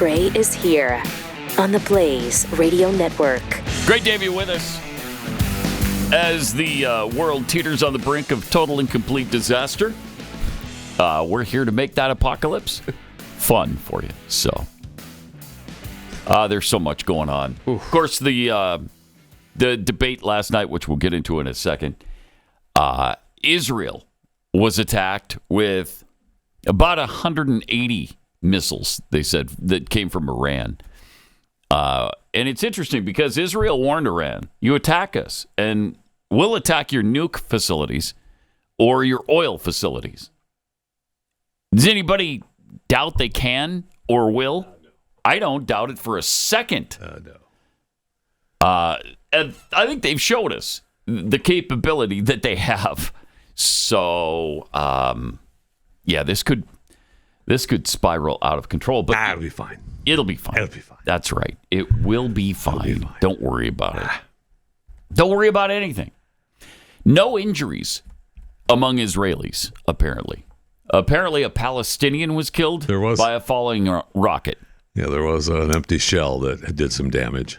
Gray is here on the Blaze Radio Network. Great to have you with us as the world teeters on the brink of total and complete disaster. We're here to make that apocalypse fun for you. So there's so much going on. Oof. Of course, the debate last night, which we'll get into in a second, Israel was attacked with about 180 missiles, they said, that came from Iran. And it's interesting because Israel warned Iran, you attack us and we'll attack your nuke facilities or your oil facilities. Does anybody doubt they can or will? No. I don't doubt it for a second. No. And I think they've showed us the capability that they have. So, yeah, this could spiral out of control. But it'll be fine. It'll be fine. It'll be fine. That's right. It will be fine. Don't worry about it. Don't worry about anything. No injuries among Israelis, apparently. Apparently, a Palestinian was killed by a falling rocket. Yeah, there was an empty shell that did some damage.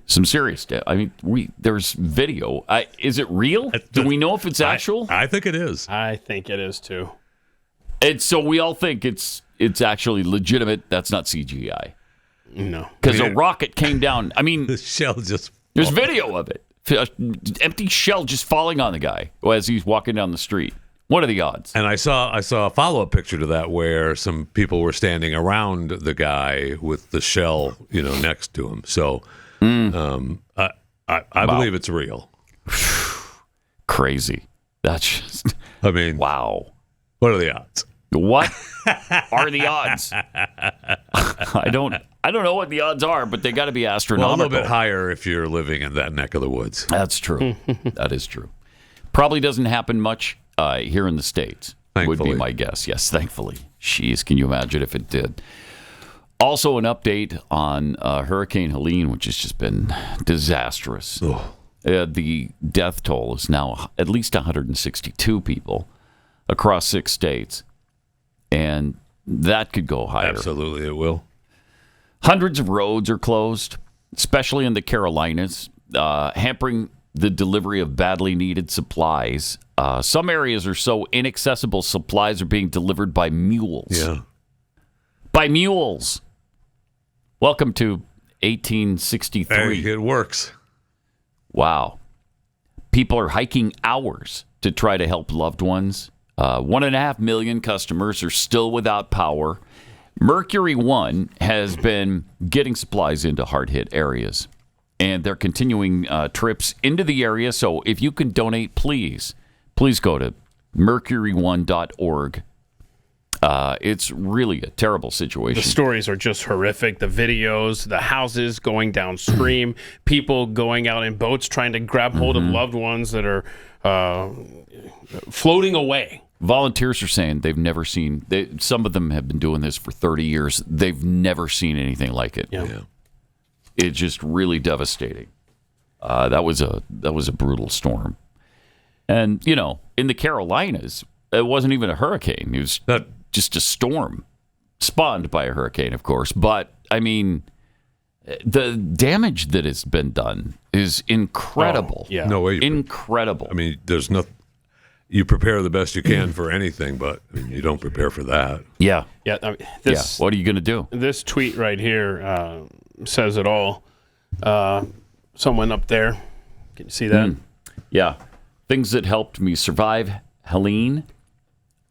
Some serious damage. I mean, there's video. Is it real? Do we know if it's actual? I think it is. I think it is, too. And so we all think it's actually legitimate. That's not CGI. No. Because a rocket came down. I mean, the shell just... There's video of it. Empty shell just falling on the guy as he's walking down the street. What are the odds? And I saw a follow-up picture to that where some people were standing around the guy with the shell, next to him. So I believe it's real. Crazy. That's just... I mean... Wow. What are the odds? What are the odds? I don't know what the odds are, but they got to be astronomical. Well, a little bit higher if you're living in that neck of the woods. That's true. That is true. Probably doesn't happen much here in the States. Thankfully. Would be my guess. Yes, thankfully. Jeez, can you imagine if it did? Also, an update on Hurricane Helene, which has just been disastrous. The death toll is now at least 162 people across 6 states. And that could go higher. Absolutely, it will. Hundreds of roads are closed, especially in the Carolinas, hampering the delivery of badly needed supplies. Some areas are so inaccessible, supplies are being delivered by mules. Yeah. By mules. Welcome to 1863. Hey, it works. Wow. People are hiking hours to try to help loved ones. 1.5 million customers are still without power. Mercury One has been getting supplies into hard-hit areas, and they're continuing trips into the area. So if you can donate, please go to mercuryone.org. It's really a terrible situation. The stories are just horrific. The videos, the houses going downstream, people going out in boats trying to grab hold of loved ones that are floating away. Volunteers are saying they've never seen. Some of them have been doing this for 30 years. They've never seen anything like it. Yeah. It's just really devastating. That was a brutal storm, and in the Carolinas, it wasn't even a hurricane. It was just a storm, spawned by a hurricane, of course. But I mean, the damage that has been done is incredible. Yeah. No way. Incredible. I mean, there's nothing. You prepare the best you can for anything, but you don't prepare for that. Yeah. Yeah. I mean, What are you going to do? This tweet right here says it all. Someone up there. Can you see that? Yeah. Things that helped me survive: Helene,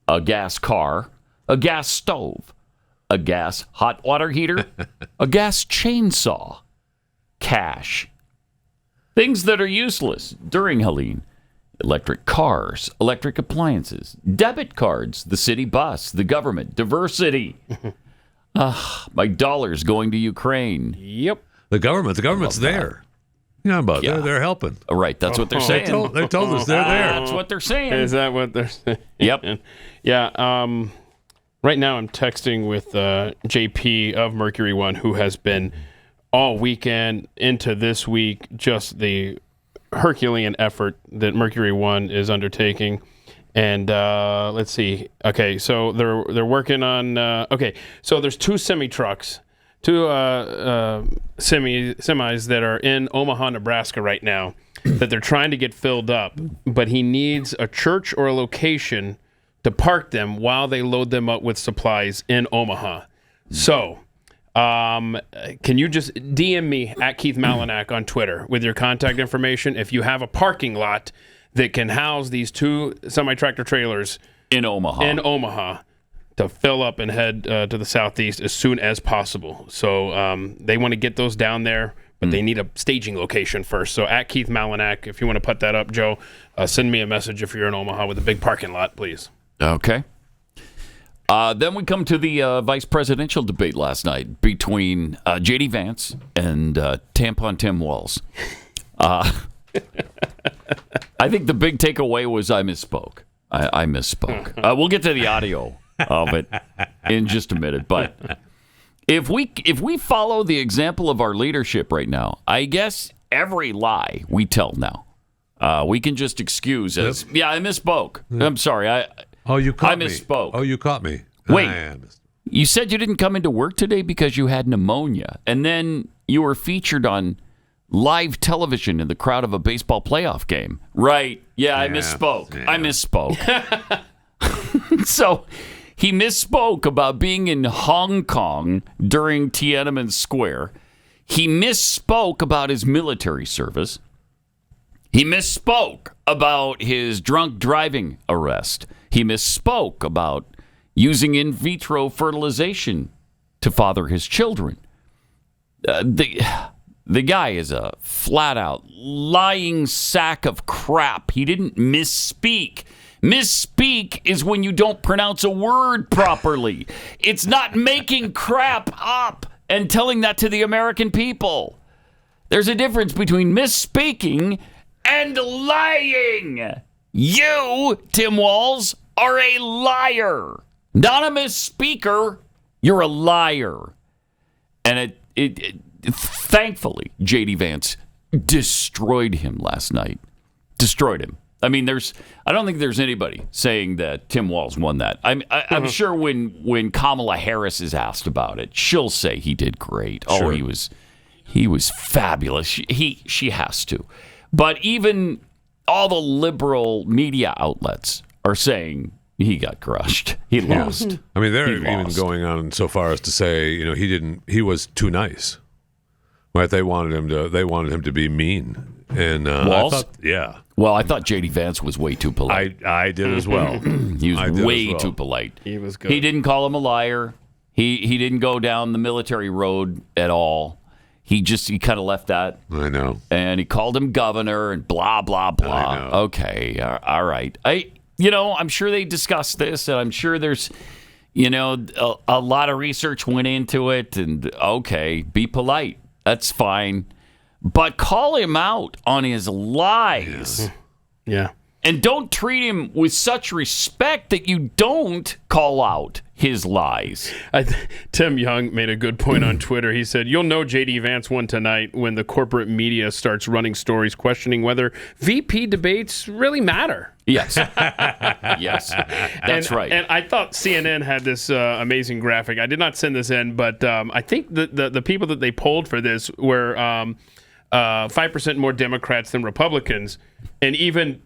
a gas car, a gas stove, a gas hot water heater, a gas chainsaw, cash. Things that are useless during Helene: electric cars, electric appliances, debit cards, the city bus, the government, diversity. My dollars going to Ukraine. Yep. The government's there. They're helping. Right, that's what they're saying. They told us they're there. That's what they're saying. Is that what they're saying? Yep. Yeah. Right now I'm texting with JP of Mercury One, who has been all weekend into this week, just the Herculean effort that Mercury One is undertaking. And let's see. Okay, so they're working on. So there's 2 semi trucks semis that are in Omaha, Nebraska right now that they're trying to get filled up, but he needs a church or a location to park them while they load them up with supplies in Omaha. So, can you just DM me at Keith Malinak on Twitter with your contact information if you have a parking lot that can house these 2 semi-tractor trailers in Omaha to fill up and head to the southeast as soon as possible. So they want to get those down there, but they need a staging location first. So at Keith Malinak, if you want to put that up, Joe, send me a message if you're in Omaha with a big parking lot, please. Okay. Then we come to the vice presidential debate last night between JD Vance and Tampon Tim Walz. I think the big takeaway was I misspoke. I misspoke. We'll get to the audio of it in just a minute. But if we follow the example of our leadership right now, I guess every lie we tell now, we can just excuse as, I misspoke. I'm sorry. You caught me. I misspoke. Oh, you caught me. Wait, you said you didn't come into work today because you had pneumonia, and then you were featured on live television in the crowd of a baseball playoff game. Right. Yeah, I misspoke. Yeah. I misspoke. So he misspoke about being in Hong Kong during Tiananmen Square. He misspoke about his military service. He misspoke about his drunk driving arrest. He misspoke about using in vitro fertilization to father his children. The guy is a flat-out lying sack of crap. He didn't misspeak. Misspeak is when you don't pronounce a word properly. It's not making crap up and telling that to the American people. There's a difference between misspeaking and lying. You, Tim Walz, are a liar. Not a misspeaker. You're a liar. And it thankfully, JD Vance destroyed him last night. Destroyed him. I mean, I don't think there's anybody saying that Tim Walz won that. I'm sure when Kamala Harris is asked about it, she'll say he did great. Sure. Oh, he was fabulous. She has to. But even all the liberal media outlets are saying he got crushed. He lost. I mean, they're even going on so far as to say, he was too nice. Right? They wanted him to be mean. And Walz? Well, I thought JD Vance was way too polite. I did as well. He was way too polite. He was good. He didn't call him a liar. He didn't go down the military road at all. He kind of left that. I know. And he called him governor and blah, blah, blah. I know. Okay. All right. I'm sure they discussed this, and I'm sure there's, a lot of research went into it. And okay, be polite. That's fine. But call him out on his lies. Yeah. And don't treat him with such respect that you don't call out his lies. Tim Young made a good point on Twitter. He said, you'll know JD Vance won tonight when the corporate media starts running stories questioning whether VP debates really matter. Yes. Yes. That's right. And I thought CNN had this amazing graphic. I did not send this in, but I think the people that they polled for this were 5% more Democrats than Republicans. And even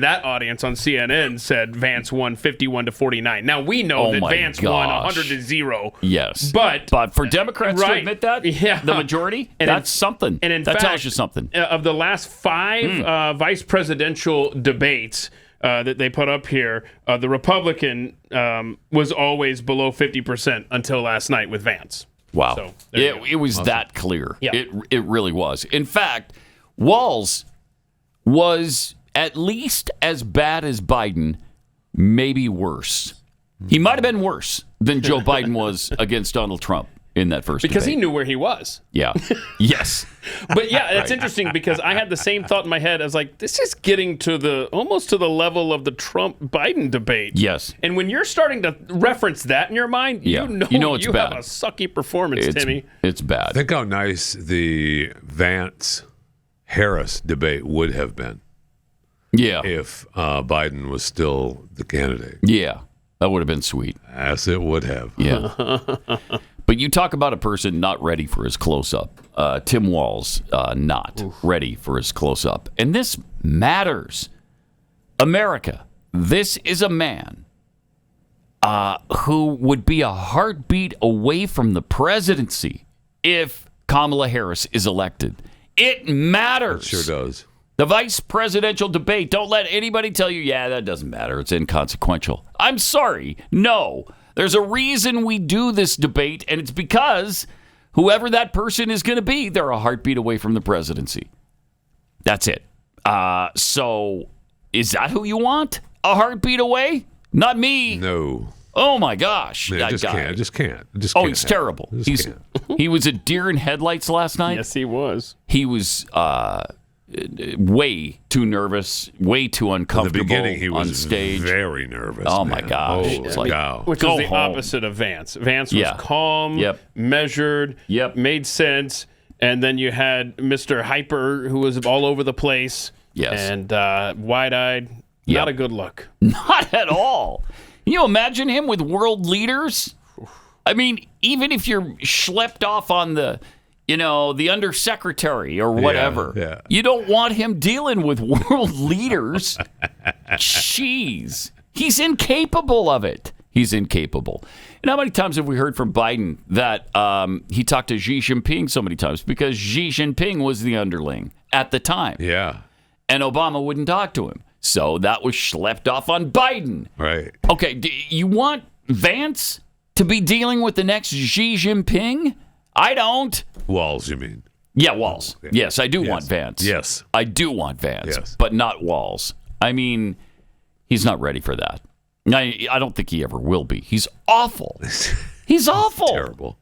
that audience on CNN said Vance won 51-49. Now we know that Vance won 100-0. Yes, but for Democrats to admit that, the majority, that's something. And in fact, tells you something. Of the last 5 vice presidential debates that they put up here, the Republican was always below 50% until last night with Vance. Wow, so, it was awesome. That clear. Yeah. It really was. In fact, Walz was at least as bad as Biden, maybe worse. He might have been worse than Joe Biden was against Donald Trump in that first because debate. He knew where he was. Yeah. Yes. But yeah, it's interesting because I had the same thought in my head. I was like, this is getting almost to the level of the Trump-Biden debate. Yes. And when you're starting to reference that in your mind, you know it's you bad. have a sucky performance, Timmy. It's bad. Think how nice the Vance-Harris debate would have been. Yeah. If Biden was still the candidate. Yeah. That would have been sweet. Yes, it would have. Yeah. But you talk about a person not ready for his close-up. Tim Walz, not ready for his close-up. And this matters. America, this is a man who would be a heartbeat away from the presidency if Kamala Harris is elected. It matters. It sure does. The vice presidential debate. Don't let anybody tell you, yeah, that doesn't matter. It's inconsequential. I'm sorry. No. There's a reason we do this debate, and it's because whoever that person is going to be, they're a heartbeat away from the presidency. That's it. So is that who you want? A heartbeat away? Not me. No. Oh, my gosh. I just can't. He's terrible. He was a deer in headlights last night. Yes, he was. He was way too nervous, way too uncomfortable. In the beginning, he was on stage. Very nervous. Oh, man. my gosh. It's like, wow. Which Go was the home. opposite of Vance. Vance was calm, measured, made sense, and then you had Mr. Hyper, who was all over the place, and wide-eyed. Not a good look. Not at all. Can you imagine him with world leaders? I mean, even if you're schlepped off on the undersecretary or whatever, you don't want him dealing with world leaders. Jeez. He's incapable of it. He's incapable. And how many times have we heard from Biden that he talked to Xi Jinping so many times? Because Xi Jinping was the underling at the time. Yeah. And Obama wouldn't talk to him. So that was schlepped off on Biden. Right. Okay, do you want Vance to be dealing with the next Xi Jinping? I don't. Walz, you mean? Yeah, Walz. Yes, I do want Vance. Yes. I do want Vance, but not Walz. I mean, he's not ready for that. I don't think he ever will be. He's awful. He's awful. Terrible.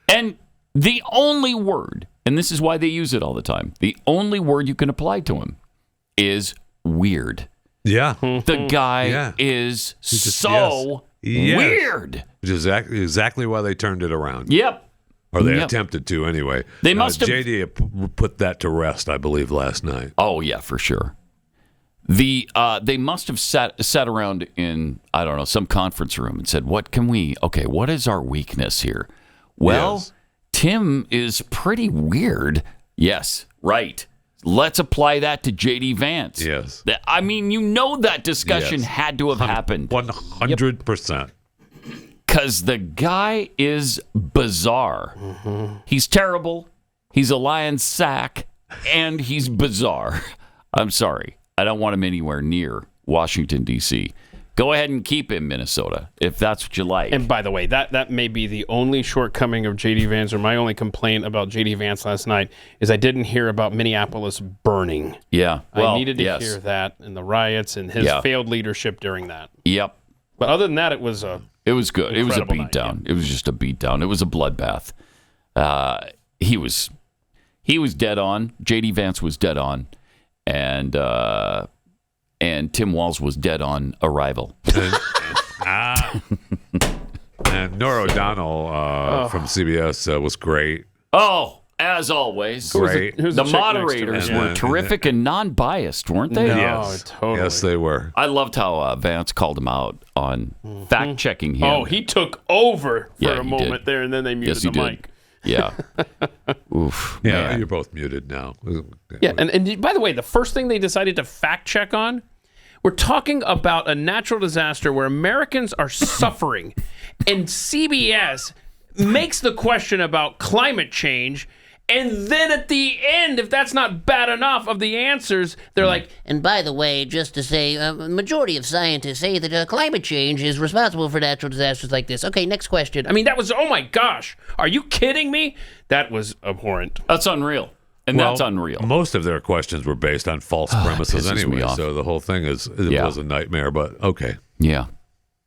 And the only word, and this is why they use it all the time, the only word you can apply to him is weird. Yeah. The guy is so weird. Which is exactly why they turned it around. Yep. Or they attempted to anyway. They must have. JD put that to rest, I believe, last night. Oh, yeah, for sure. They must have sat around in, I don't know, some conference room and said, what is our weakness here? Well, Tim is pretty weird. Yes, right. Let's apply that to JD Vance. Yes. I mean, that discussion had to have happened. 100%. Because the guy is bizarre. Mm-hmm. He's terrible. He's a lion sack. And he's bizarre. I'm sorry. I don't want him anywhere near Washington, D.C. Go ahead and keep him, Minnesota, if that's what you like. And by the way, that may be the only shortcoming of JD Vance, or my only complaint about JD Vance last night, is I didn't hear about Minneapolis burning. Yeah. Well, I needed to hear that and the riots and his failed leadership during that. Yep. But other than that, it was good. It was a beatdown. It was just a beatdown. It was a bloodbath. He was dead on. JD Vance was dead on. And Tim Walz was dead on arrival. And Nora O'Donnell from CBS was great. Oh, as always. Great. The moderators were terrific and non-biased, weren't they? No, Yes. totally. Yes, they were. I loved how Vance called him out on fact-checking him. Oh, he took over for a he moment did. there, and then they muted Yes, he the did. mic. Yeah. Oof. Yeah, man. you're both muted now. Yeah, and by the way, the first thing they decided to fact check on, we're talking about a natural disaster where Americans are suffering, and CBS makes the question about climate change, and then at the end, if that's not bad enough of the answers, they're like, And by the way, just to say, the majority of scientists say that climate change is responsible for natural disasters like this. Okay, next question. I mean, that was, oh my gosh, are you kidding me? That was abhorrent. That's unreal. And that's unreal. Most of their questions were based on false premises pisses me anyway, off. so the whole thing was a nightmare, but okay. Yeah.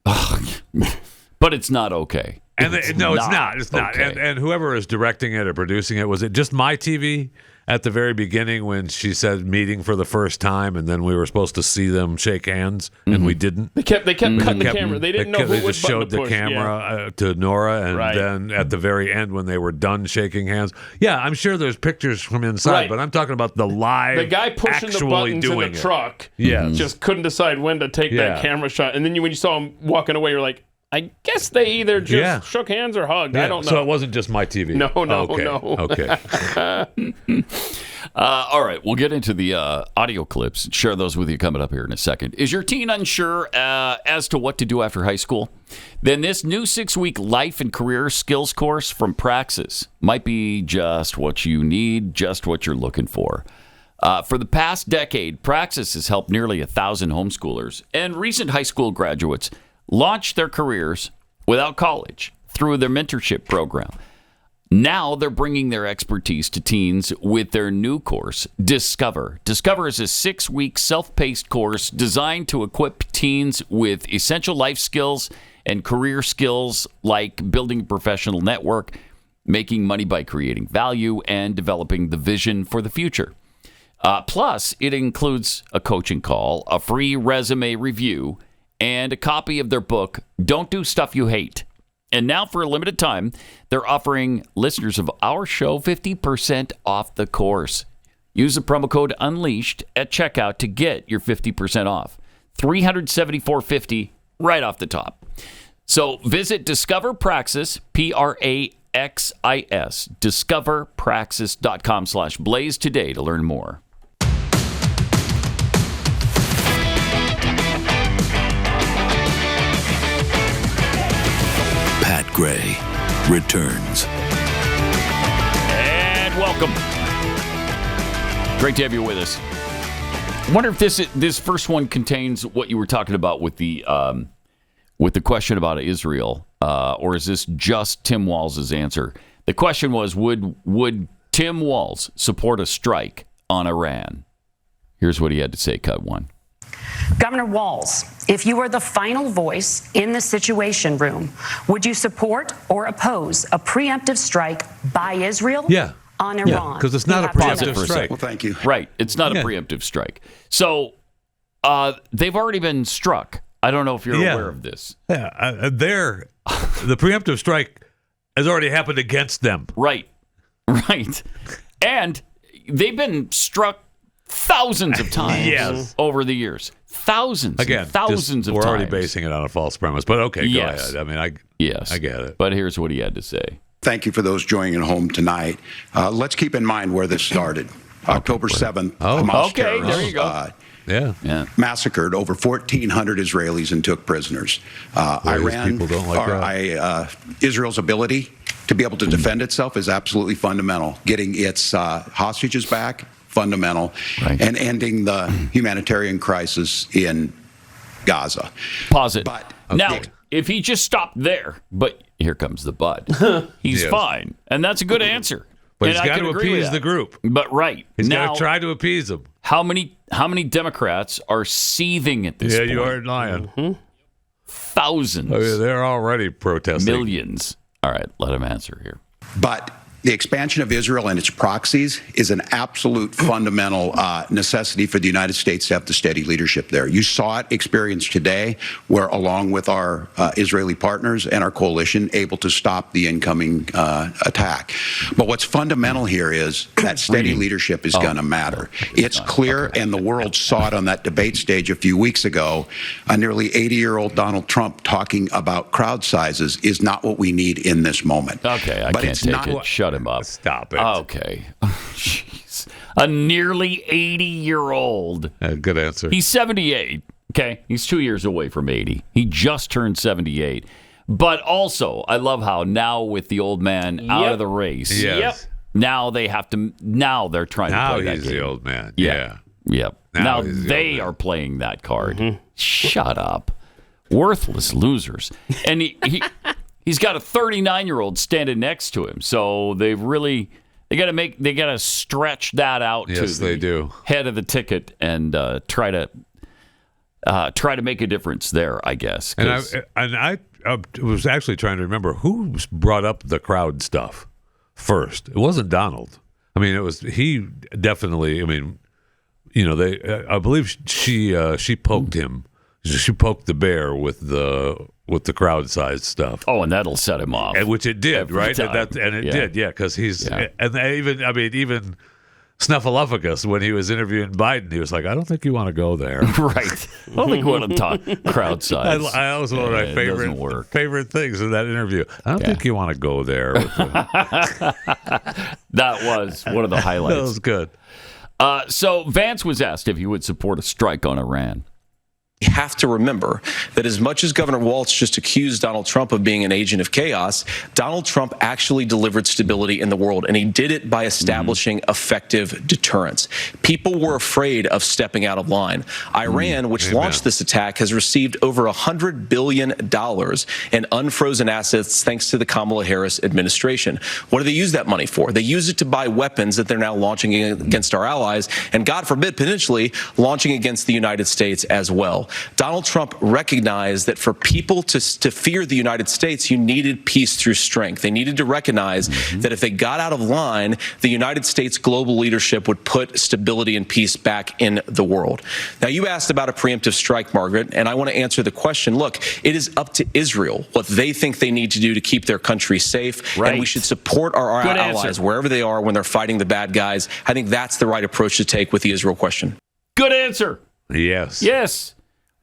But it's not okay. And it's not. Okay. And whoever is directing it or producing it, was it just my TV at the very beginning when she said meeting for the first time, and then we were supposed to see them shake hands, and we didn't? They kept cutting the camera. They didn't know They which just button showed to the push. camera to Nora, and then at the very end when they were done shaking hands. Yeah, I'm sure there's pictures from inside, but I'm talking about the live. The guy pushing the buttons in the truck just couldn't decide when to take that camera shot. And then when you saw him walking away, you're like, I guess they either just shook hands or hugged. I don't know. So it wasn't just my TV. No. Okay. All right, we'll get into the audio clips. Share those with you coming up here in a second. Is your teen unsure as to what to do after high school? Then this new 6-week life and career skills course from Praxis might be just what you need, just what you're looking for. For the past decade, Praxis has helped nearly 1,000 homeschoolers and recent high school graduates launch their careers without college through their mentorship program. Now they're bringing their expertise to teens with their new course, Discover. Discover is a 6-week self-paced course designed to equip teens with essential life skills and career skills like building a professional network, making money by creating value, and developing the vision for the future. Plus, it includes a coaching call, a free resume review, and a copy of their book, Don't Do Stuff You Hate. And now, for a limited time, they're offering listeners of our show 50% off the course. Use the promo code UNLEASHED at checkout to get your 50% off. $374.50 right off the top. So visit Discover Praxis, Praxis, discoverpraxis.com/blaze today to learn more. Pat Gray returns. And welcome. Great to have you with us. I wonder if this first one contains what you were talking about with the question about Israel, or is this just Tim Walz's answer? The question was, would Tim Walz support a strike on Iran? Here's what he had to say, cut one. Governor Walz, if you were the final voice in the Situation Room, would you support or oppose a preemptive strike by Israel on Iran? Because it's not a preemptive strike. Well, thank you. Right. It's not a preemptive strike. So they've already been struck. I don't know if you're aware of this. Yeah, the preemptive strike has already happened against them. Right. And they've been struck thousands of times over the years. Thousands of times. We're already basing it on a false premise, but okay, go ahead. I mean, I get it. But here's what he had to say. Thank you for those joining at home tonight. Let's keep in mind where this started. October 7th, Hamas there you go. massacred over 1,400 Israelis and took prisoners. Israel's ability to be able to defend itself is absolutely fundamental. Getting its hostages back, fundamental, and ending the humanitarian crisis in Gaza. Pause it. Now, if he just stopped there, but here comes the but. He's fine, and that's a good answer. But he's got to appease the group. But he's now, got to try to appease them. How many Democrats are seething at this point? Yeah, you are lying. Mm-hmm. Thousands. Oh, yeah, they're already protesting. Millions. All right, let him answer here. But the expansion of Israel and its proxies is an absolute fundamental necessity for the United States to have the steady leadership there. You saw it experienced today, where along with our Israeli partners and our coalition, able to stop the incoming attack. But what's fundamental here is that steady leadership is going to matter. It's clear, and the world saw it on that debate stage a few weeks ago. A nearly 80-year-old Donald Trump talking about crowd sizes is not what we need in this moment. Okay, I can't take it. Shut him up. Stop it. Okay. Jeez. A nearly 80-year-old. Good answer. He's 78. Okay. He's 2 years away from 80. He just turned 78. But also, I love how now with the old man out of the race, now they have to. Now they're trying to play that game. Now he's the old man. Yeah. Yep. Now they are playing that card. Mm-hmm. Shut up. Worthless losers. And he's got a 39-year-old standing next to him. So they got to stretch that out to the head of the ticket and try to make a difference there, I guess. And was actually trying to remember who brought up the crowd stuff first. It wasn't Donald. I mean, it was he definitely. I mean, I believe she poked him. She poked the bear with the crowd size stuff. Oh, and that'll set him off. And which it did, right? And it did, yeah, because he's and even Snuffleupagus, when he was interviewing Biden, he was like, I don't think you want to go there. Right. I don't think you want to talk crowd size. I always one of my favorite things in that interview. I don't think you want to go there. That was one of the highlights. That was good. So Vance was asked if he would support a strike on Iran. You have to remember that as much as Governor Walz just accused Donald Trump of being an agent of chaos, Donald Trump actually delivered stability in the world, and he did it by establishing effective deterrence. People were afraid of stepping out of line. Iran, which launched this attack, has received over $100 billion in unfrozen assets thanks to the Kamala Harris administration. What do they use that money for? They use it to buy weapons that they're now launching against our allies, and God forbid, potentially launching against the United States as well. Donald Trump recognized that for people to fear the United States, you needed peace through strength. They needed to recognize that if they got out of line, the United States global leadership would put stability and peace back in the world. Now, you asked about a preemptive strike, Margaret, and I want to answer the question. Look, it is up to Israel what they think they need to do to keep their country safe, and we should support our allies wherever they are when they're fighting the bad guys. I think that's the right approach to take with the Israel question. Good answer. Yes. Yes.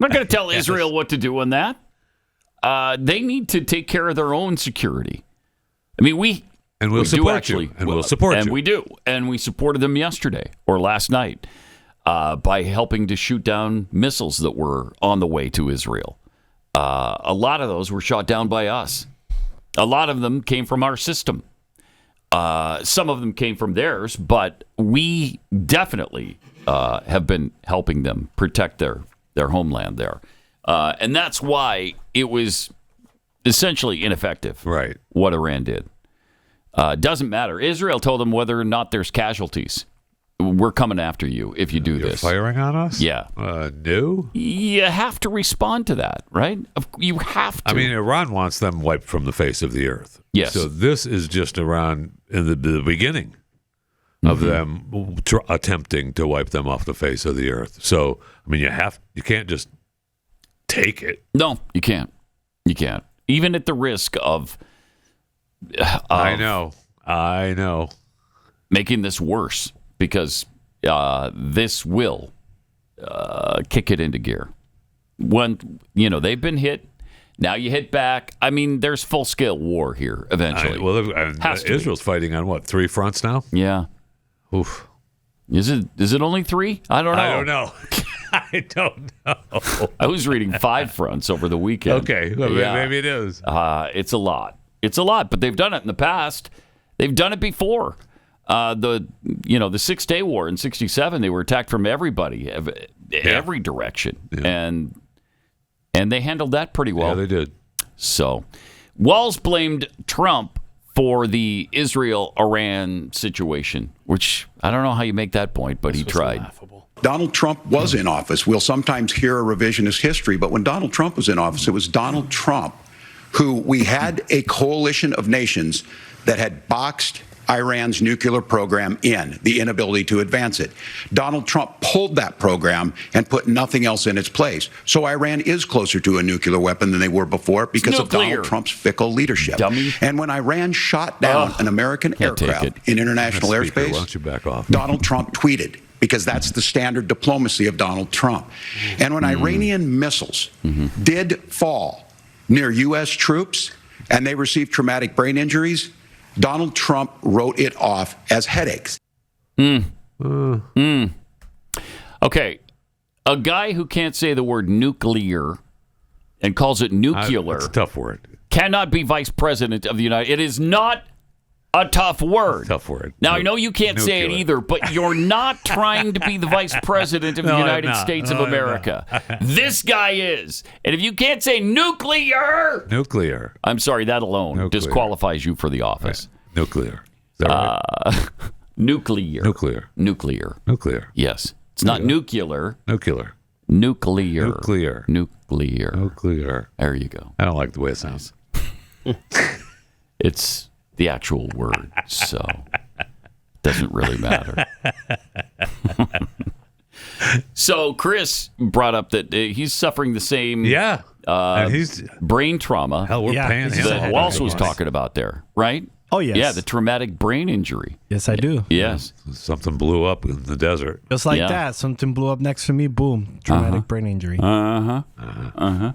I'm not going to tell Israel what to do on that. They need to take care of their own security. I mean, we'll support you. And we do. And we supported them yesterday or last night by helping to shoot down missiles that were on the way to Israel. A lot of those were shot down by us. A lot of them came from our system. Some of them came from theirs, but we definitely have been helping them protect their homeland there. And that's why it was essentially ineffective, right? What Iran did. Doesn't matter. Israel told them whether or not there's casualties. We're coming after you if you do this. Firing on us? Yeah. No? You have to respond to that, right? You have to. I mean, Iran wants them wiped from the face of the earth. Yes. So this is just Iran in the beginning of them attempting to wipe them off the face of the earth. So, I mean, you can't just take it. No, you can't. You can't. Even at the risk of I know. Making this worse, because this will kick it into gear. When, they've been hit, now you hit back. I mean, there's full-scale war here eventually. Israel's fighting on, 3 fronts now? Yeah. Oof. Is it only 3? I don't know. I don't know. I was reading 5 fronts over the weekend. Okay, well, maybe it is. It's a lot. It's a lot, but they've done it in the past. They've done it before. The 6-Day War in '67, they were attacked from everybody, every direction, and they handled that pretty well. Yeah, they did. So, Walz blamed Trump for the Israel-Iran situation, which I don't know how you make that point, but he tried. Laughable. Donald Trump was in office. We'll sometimes hear a revisionist history, but when Donald Trump was in office, it was Donald Trump who we had a coalition of nations that had boxed Iran's nuclear program in, the inability to advance it. Donald Trump pulled that program and put nothing else in its place. So Iran is closer to a nuclear weapon than they were before because of Donald Trump's fickle leadership. Dummy. And when Iran shot down an American aircraft in international airspace, why don't you back off? Donald Trump tweeted, because that's the standard diplomacy of Donald Trump. And when Iranian missiles did fall near U.S. troops and they received traumatic brain injuries, Donald Trump wrote it off as headaches. Okay, a guy who can't say the word nuclear and calls it nuclear. It's a tough word. Cannot be vice president of the United States. It is not a tough word. Tough word. Now, I know you can't say it either, but you're not trying to be the vice president of the United States of America. This guy is. And if you can't say nuclear, I'm sorry, that alone disqualifies you for the office. Right. Nuclear. Is that right? Nuclear. Nuclear. Nuclear. Nuclear. Yes. It's not nuclear. Nuclear. Nuclear. There you go. I don't like the way it sounds. It's the actual word, so it doesn't really matter. So Chris brought up that he's suffering the same and he's brain trauma. Hell, we're paying him. That Walz was talking about there, right? Oh, yes. Yeah, the traumatic brain injury. Yes, I do. Yes. Something blew up in the desert. Just like that. Something blew up next to me. Boom. Traumatic brain injury. And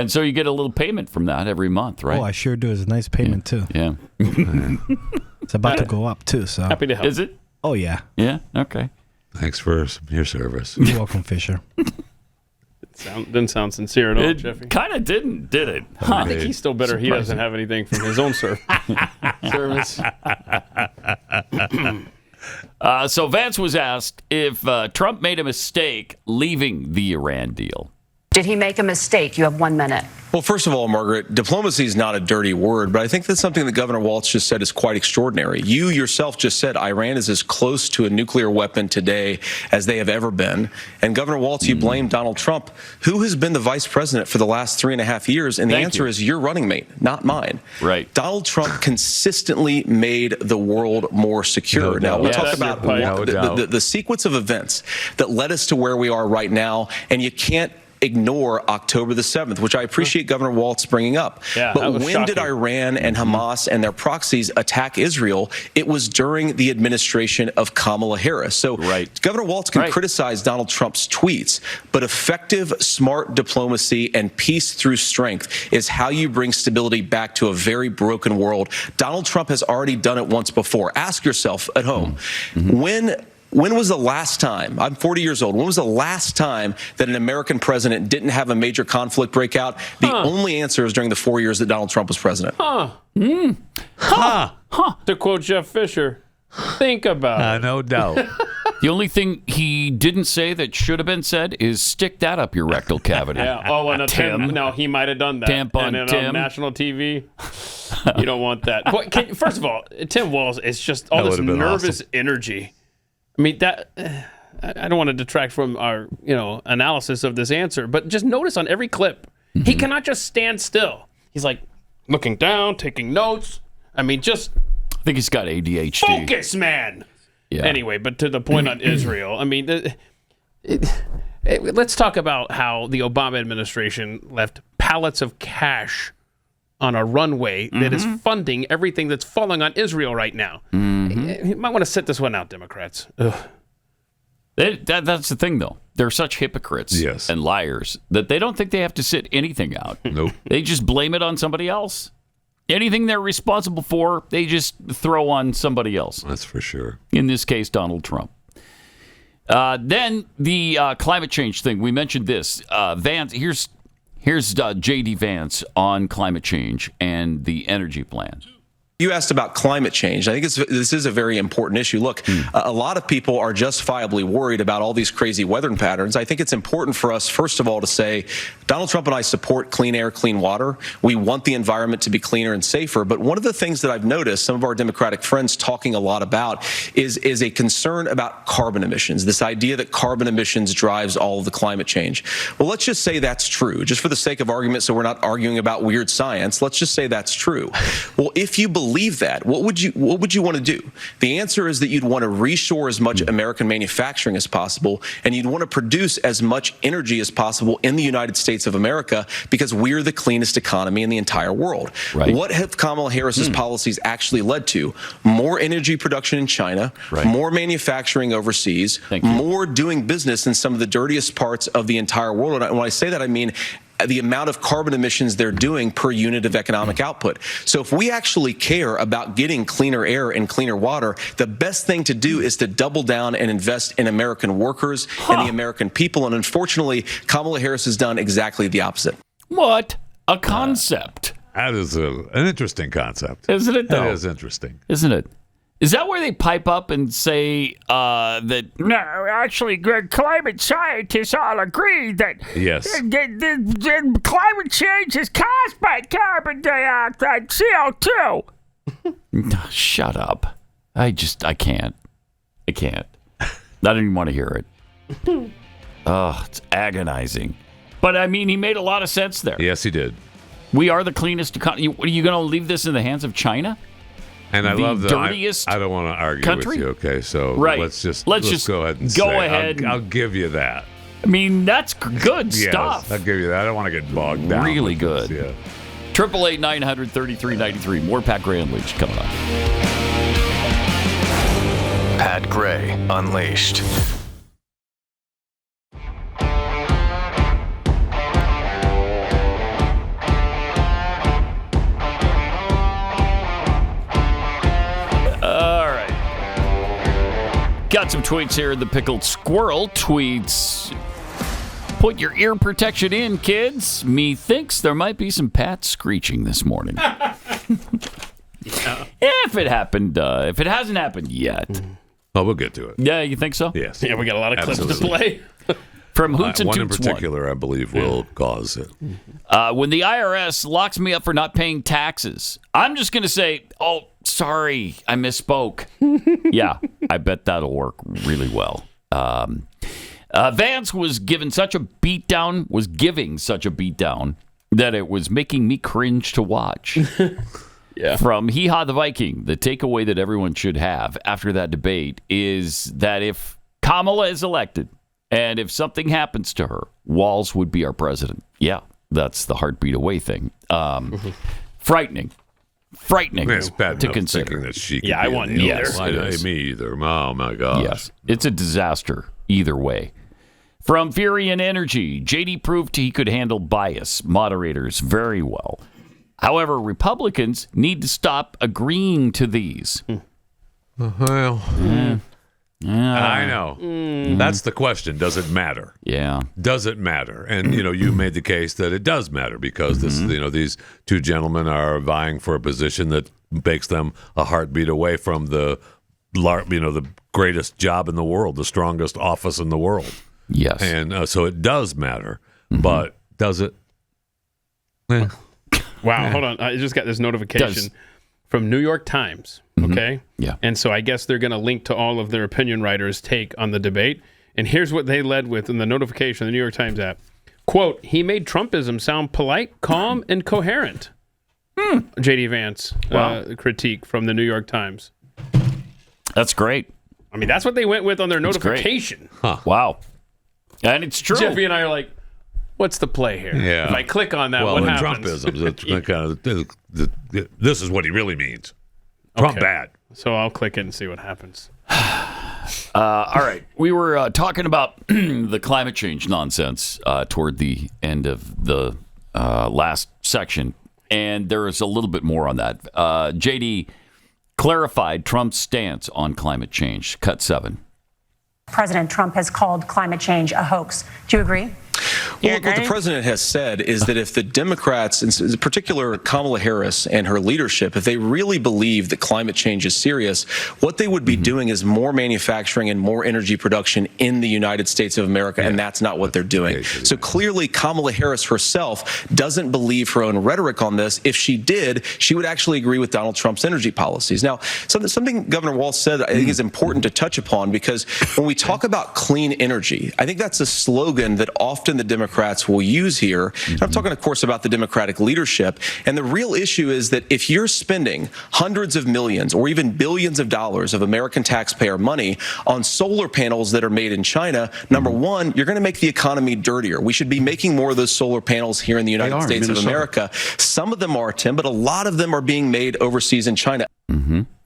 so you get a little payment from that every month, right? Oh, I sure do. It's a nice payment, too. Yeah. It's about to go up, too. So Happy to help. Is it? Oh, yeah. Yeah? Okay. Thanks for your service. You're welcome, Fisher. Didn't sound sincere at all, Jeffy. Kind of didn't, did it? Huh. I think he's still better. He doesn't have anything from his own service. So Vance was asked if Trump made a mistake leaving the Iran deal. Did he make a mistake? You have 1 minute. Well, first of all, Margaret, diplomacy is not a dirty word, but I think that's something that Governor Walz just said is quite extraordinary. You yourself just said Iran is as close to a nuclear weapon today as they have ever been. And Governor Walz, you blame Donald Trump, who has been the vice president for the last 3.5 years. And the answer is your running mate, not mine. Right. Donald Trump consistently made the world more secure. Now, we'll talk about the sequence of events that led us to where we are right now. And you can't ignore October the 7th, which I appreciate Governor Walz bringing up. But when did Iran and Hamas and their proxies attack Israel? It was during the administration of Kamala Harris. So Governor Walz can criticize Donald Trump's tweets, but effective, smart diplomacy and peace through strength is how you bring stability back to a very broken world. Donald Trump has already done it once before. Ask yourself at home, when was the last time, I'm 40 years old, when was the last time that an American president didn't have a major conflict break out? The only answer is during the 4 years that Donald Trump was president. To quote Jeff Fisher, think about it. No doubt. The only thing he didn't say that should have been said is stick that up your rectal cavity. Oh, and Tim. No, he might have done that. Tampon and Tim. On national TV. You don't want that. First of all, Tim Walz is just all this nervous energy. I mean, that I don't want to detract from our, analysis of this answer, but just notice on every clip, he cannot just stand still. He's like looking down, taking notes. I mean, just I think he's got ADHD. Focus, man. Yeah. Anyway, but to the point on Israel, I mean, let's talk about how the Obama administration left pallets of cash on a runway that is funding everything that's falling on Israel right now. You might want to sit this one out, Democrats. That's the thing, though. They're such hypocrites and liars that they don't think they have to sit anything out. Nope. They just blame it on somebody else. Anything they're responsible for, they just throw on somebody else. That's for sure. In this case, Donald Trump. Then the climate change thing. We mentioned this. Vance, here's JD Vance on climate change and the energy plan. You asked about climate change. I think this is a very important issue. Look, a lot of people are justifiably worried about all these crazy weather patterns. I think it's important for us, first of all, to say Donald Trump and I support clean air, clean water. We want the environment to be cleaner and safer. But one of the things that I've noticed some of our Democratic friends talking a lot about is a concern about carbon emissions, this idea that carbon emissions drives all of the climate change. Well, let's just say that's true, just for the sake of argument, so we're not arguing about weird science. Let's just say that's true. Well, if you believe that, what would you want to do? The answer is that you'd want to reshore as much American manufacturing as possible, and you'd want to produce as much energy as possible in the United States of America because we're the cleanest economy in the entire world. Right. What have Kamala Harris's policies actually led to? More energy production in China, more manufacturing overseas, more doing business in some of the dirtiest parts of the entire world. And when I say that, I mean the amount of carbon emissions they're doing per unit of economic output. So if we actually care about getting cleaner air and cleaner water, the best thing to do is to double down and invest in American workers and the American people. And unfortunately, Kamala Harris has done exactly the opposite. What a concept. That is an interesting concept. Isn't it, though? It is interesting. Isn't it? Is that where they pipe up and say that, no, actually, climate scientists all agree that the climate change is caused by carbon dioxide, CO2? Shut up. I can't. I don't even want to hear it. It's agonizing. But, I mean, he made a lot of sense there. Yes, he did. We are the cleanest economy. Are you going to leave this in the hands of China? And I love the dirtiest I don't want to argue country? with you, okay? So let's just go ahead and say I'll give you that. I mean, that's good Yes, stuff. I'll give you that. I don't want to get bogged down. Really with good. this, 888-900-3393. More Pat Gray Unleashed coming up. Pat Gray Unleashed. Got some tweets here. The Pickled Squirrel tweets, "Put your ear protection in, kids. Me thinks there might be some Pat screeching this morning." If it happened, if it hasn't happened yet. Oh, we'll get to it. Yeah, you think so? Yes. Yeah, we got a lot of clips to play. From Hoots and one in Toots particular, I believe, will cause it. When the IRS locks me up for not paying taxes, I'm just going to say, "Oh, sorry, I misspoke." Yeah, I bet that'll work really well. Vance was giving such a beatdown that it was making me cringe to watch. Yeah. From Hee Haw the Viking, the takeaway that everyone should have after that debate is that if Kamala is elected and if something happens to her, Walz would be our president. Yeah, that's the heartbeat away thing. Frightening. It's bad to enough consider. thinking that she could I be want in the neither. office. Me either. Oh, my gosh. Yes, it's a disaster either way. From Fury and Energy, JD proved he could handle bias moderators very well. However, Republicans need to stop agreeing to these. Well, I know. That's the question. Does it matter? Yeah. Does it matter? And, you made the case that it does matter because this, these two gentlemen are vying for a position that makes them a heartbeat away from the greatest job in the world, the strongest office in the world. Yes. And so it does matter. But does it? Wow, hold on. I just got this notification from New York Times, okay? Yeah. And so I guess they're going to link to all of their opinion writers' take on the debate. And here's what they led with in the notification, the New York Times app. Quote, "He made Trumpism sound polite, calm, and coherent." JD Vance critique from the New York Times. That's great. I mean, that's what they went with on their notification. Huh. Wow. And it's true. Jeffy and I are like, what's the play here? Yeah. If I click on that, what happens? Trumpism, this is what he really means. Trump bad. So I'll click it and see what happens. All right. We were talking about the climate change nonsense toward the end of the last section, and there is a little bit more on that. JD clarified Trump's stance on climate change. Cut 7. President Trump has called climate change a hoax. Do you agree? Well, what the president has said is that if the Democrats, in particular Kamala Harris and her leadership, if they really believe that climate change is serious, what they would be doing is more manufacturing and more energy production in the United States of America, and that's not what they're doing. So clearly Kamala Harris herself doesn't believe her own rhetoric on this. If she did, she would actually agree with Donald Trump's energy policies. Now, something Governor Walz said I think is important to touch upon, because when we talk about clean energy, I think that's a slogan that often the Democrats will use here. And I'm talking, of course, about the Democratic leadership. And the real issue is that if you're spending hundreds of millions or even billions of dollars of American taxpayer money on solar panels that are made in China, number one, you're going to make the economy dirtier. We should be making more of those solar panels here in the United States of America. Some of them are, Tim, but a lot of them are being made overseas in China.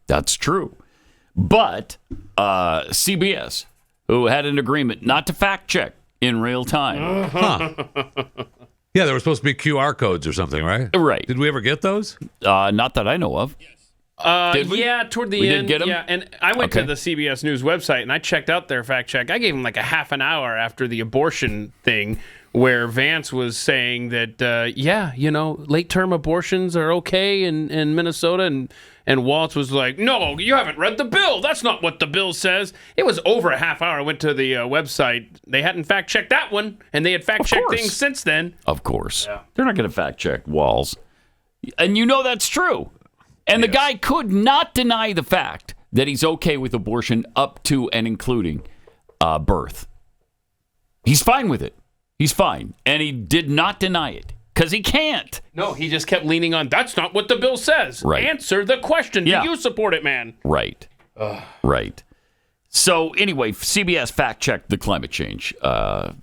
That's true. But CBS, who had an agreement not to fact check in real time. Yeah, there were supposed to be QR codes or something, right? Right. Did we ever get those? Not that I know of. Did we? Yeah, toward the We end. did get 'em? Yeah, and I went to the CBS News website and I checked out their fact check. I gave them like a half an hour after the abortion thing, where Vance was saying that, late term abortions are okay in Minnesota, and Walz was like, "No, you haven't read the bill. That's not what the bill says." It was over a half hour. I went to the website. They hadn't fact checked that one, and they had fact checked things since then. Of course. Yeah. They're not going to fact check Walz. And you know that's true. And the guy could not deny the fact that he's okay with abortion up to and including birth. He's fine with it. He's fine. And he did not deny it because he can't. No, he just kept leaning on, that's not what the bill says. Right. Answer the question. Yeah. Do you support it, man? Right. Right. So anyway, CBS fact-checked the climate change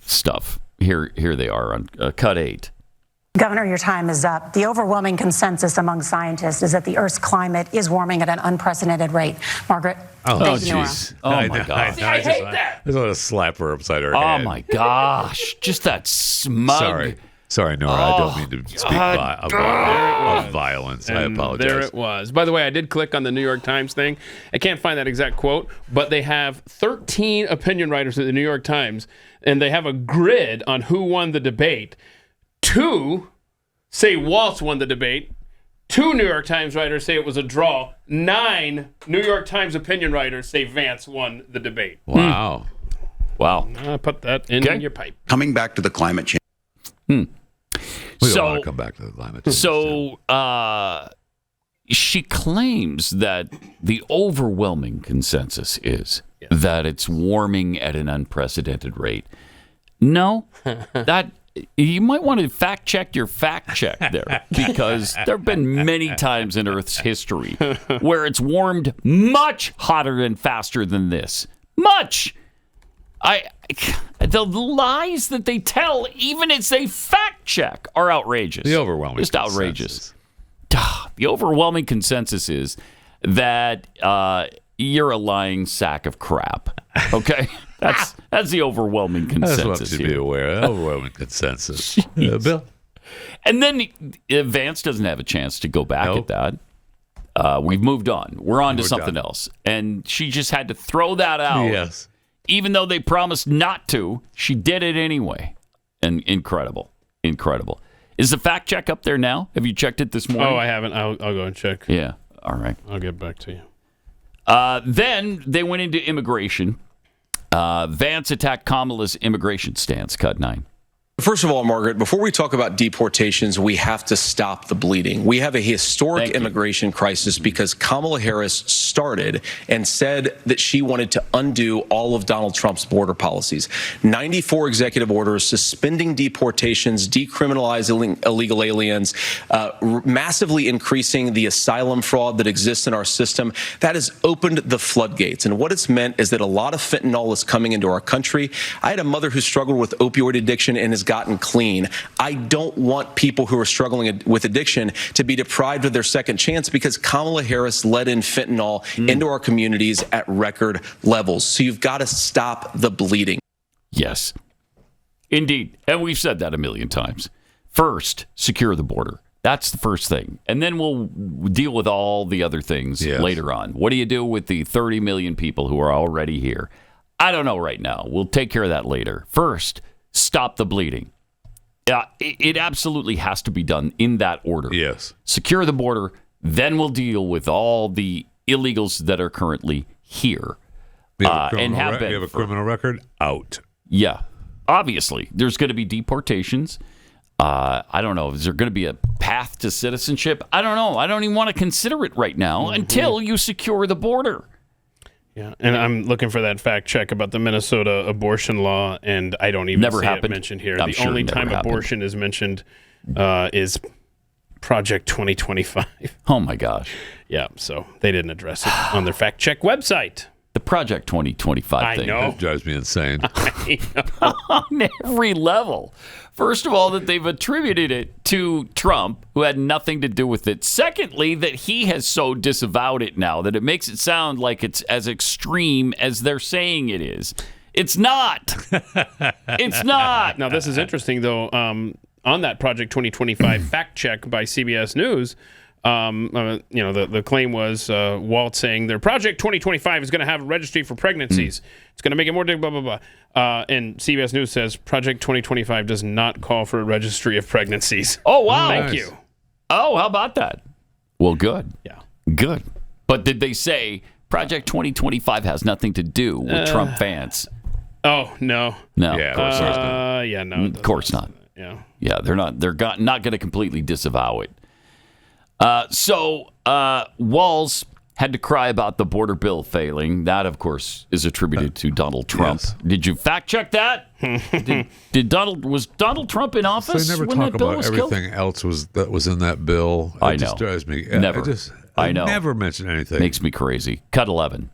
stuff. Here they are on Cut 8. Governor, your time is up. The overwhelming consensus among scientists is that the Earth's climate is warming at an unprecedented rate. Margaret? Oh, jeez. Oh, my God. I hate that. I just want to slap her upside her Oh, head. my gosh. Just that smug. Sorry, Nora. I don't mean to speak of violence. I apologize. There it was. By the way, I did click on the New York Times thing. I can't find that exact quote, but they have 13 opinion writers at the New York Times, and they have a grid on who won the debate. 2 say Walz won the debate. 2 New York Times writers say it was a draw. 9 New York Times opinion writers say Vance won the debate. Wow. Wow. Put that in your pipe. Coming back to the climate change. We don't want to come back to the climate change. So she claims that the overwhelming consensus is that it's warming at an unprecedented rate. No, that you might want to fact check your fact check there, because there have been many times in Earth's history where it's warmed much hotter and faster than this. Much. The lies that they tell, even as they fact check, are outrageous. The overwhelming just outrageous. The overwhelming consensus is that you're a lying sack of crap. Okay, that's the overwhelming consensus. That's what to be aware of. Overwhelming consensus. Bill, and then Vance doesn't have a chance to go back at that. We've moved on. We're on to something else, and she just had to throw that out. Yes. Even though they promised not to, she did it anyway. And incredible. Is the fact check up there now? Have you checked it this morning? Oh, I haven't. I'll go and check. Yeah. All right. I'll get back to you. Then they went into immigration. Vance attacked Kamala's immigration stance. Cut 9. First of all, Margaret, before we talk about deportations, we have to stop the bleeding. We have a historic immigration crisis because Kamala Harris started and said that she wanted to undo all of Donald Trump's border policies. 94 executive orders suspending deportations, decriminalizing illegal aliens, massively increasing the asylum fraud that exists in our system. That has opened the floodgates. And what it's meant is that a lot of fentanyl is coming into our country. I had a mother who struggled with opioid addiction and has gotten clean. I don't want people who are struggling with addiction to be deprived of their second chance because Kamala Harris let in fentanyl into our communities at record levels. So you've got to stop the bleeding. Yes, indeed. And we've said that a million times. First, secure the border. That's the first thing. And then we'll deal with all the other things later on. What do you do with the 30 million people who are already here? I don't know right now. We'll take care of that later. First, stop the bleeding. It absolutely has to be done in that order. Yes. Secure the border, then we'll deal with all the illegals that are currently here. And have been. You have a criminal record? Out. Yeah. Obviously, there's going to be deportations. I don't know. Is there going to be a path to citizenship? I don't know. I don't even want to consider it right now until you secure the border. Yeah, and I'm looking for that fact check about the Minnesota abortion law, and I don't even see it mentioned here. The only time abortion is mentioned is Project 2025. Oh, my gosh. Yeah, so they didn't address it on their fact check website. The Project 2025 thing. I know. That drives me insane. I know. On every level. First of all, that they've attributed it to Trump, who had nothing to do with it. Secondly, that he has so disavowed it now that it makes it sound like it's as extreme as they're saying it is. It's not. It's not. Now, this is interesting, though. On that Project 2025 fact check by CBS News, the claim was Walz saying their Project 2025 is going to have a registry for pregnancies. It's going to make it more blah, blah, blah. And CBS News says Project 2025 does not call for a registry of pregnancies. Oh, wow. Thank you. Oh, how about that? Well, good. Yeah. Good. But did they say Project 2025 has nothing to do with Trump Vance? Oh, no. No. Yeah, of course not. Yeah, no. Of course not. Yeah. Yeah, they're not going to completely disavow it. So Walz had to cry about the border bill failing. That, of course, is attributed to Donald Trump. Yes. Did you fact check that? was Donald Trump in office? So they never when talk that bill about was everything killed? else that was in that bill. I It just know. drives me. Never. I know. never mention anything. Makes me crazy. Cut 11.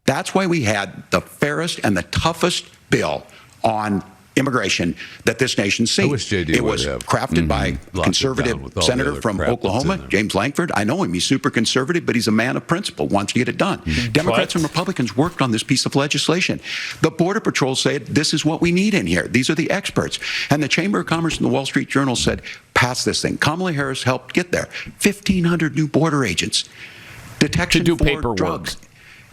That's why we had the fairest and the toughest bill on immigration that this nation's seen. I wish JD it would was have crafted by locked it down conservative with all the senator other from crap that's in Oklahoma, there. James Lankford. I know him. He's super conservative, but he's a man of principle, wants to get it done. Democrats and Republicans worked on this piece of legislation. The Border Patrol said, this is what we need in here. These are the experts. And the Chamber of Commerce and the Wall Street Journal said, pass this thing. Kamala Harris helped get there. 1,500 new border agents. Detection to do for paperwork. drugs.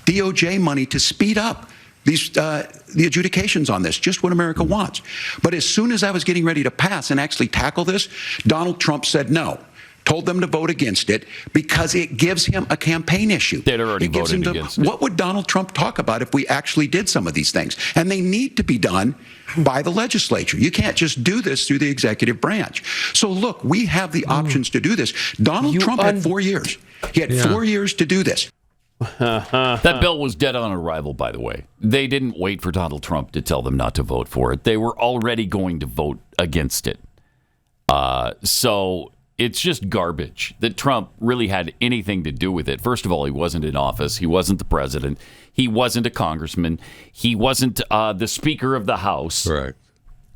DOJ money to speed up these the adjudications on this, just what America wants. But as soon as I was getting ready to pass and actually tackle this, Donald Trump said no, told them to vote against it because it gives him a campaign issue. They'd already voted against it. What would Donald Trump talk about if we actually did some of these things? And they need to be done by the legislature. You can't just do this through the executive branch. So look, we have the options to do this. Donald Trump had 4 years. He had 4 years to do this. That bill was dead on arrival, by the way. They didn't wait for Donald Trump to tell them not to vote for it. They were already going to vote against it. So it's just garbage that Trump really had anything to do with it. First of all, he wasn't in office. He wasn't the president. He wasn't a congressman. He wasn't the Speaker of the House. Right.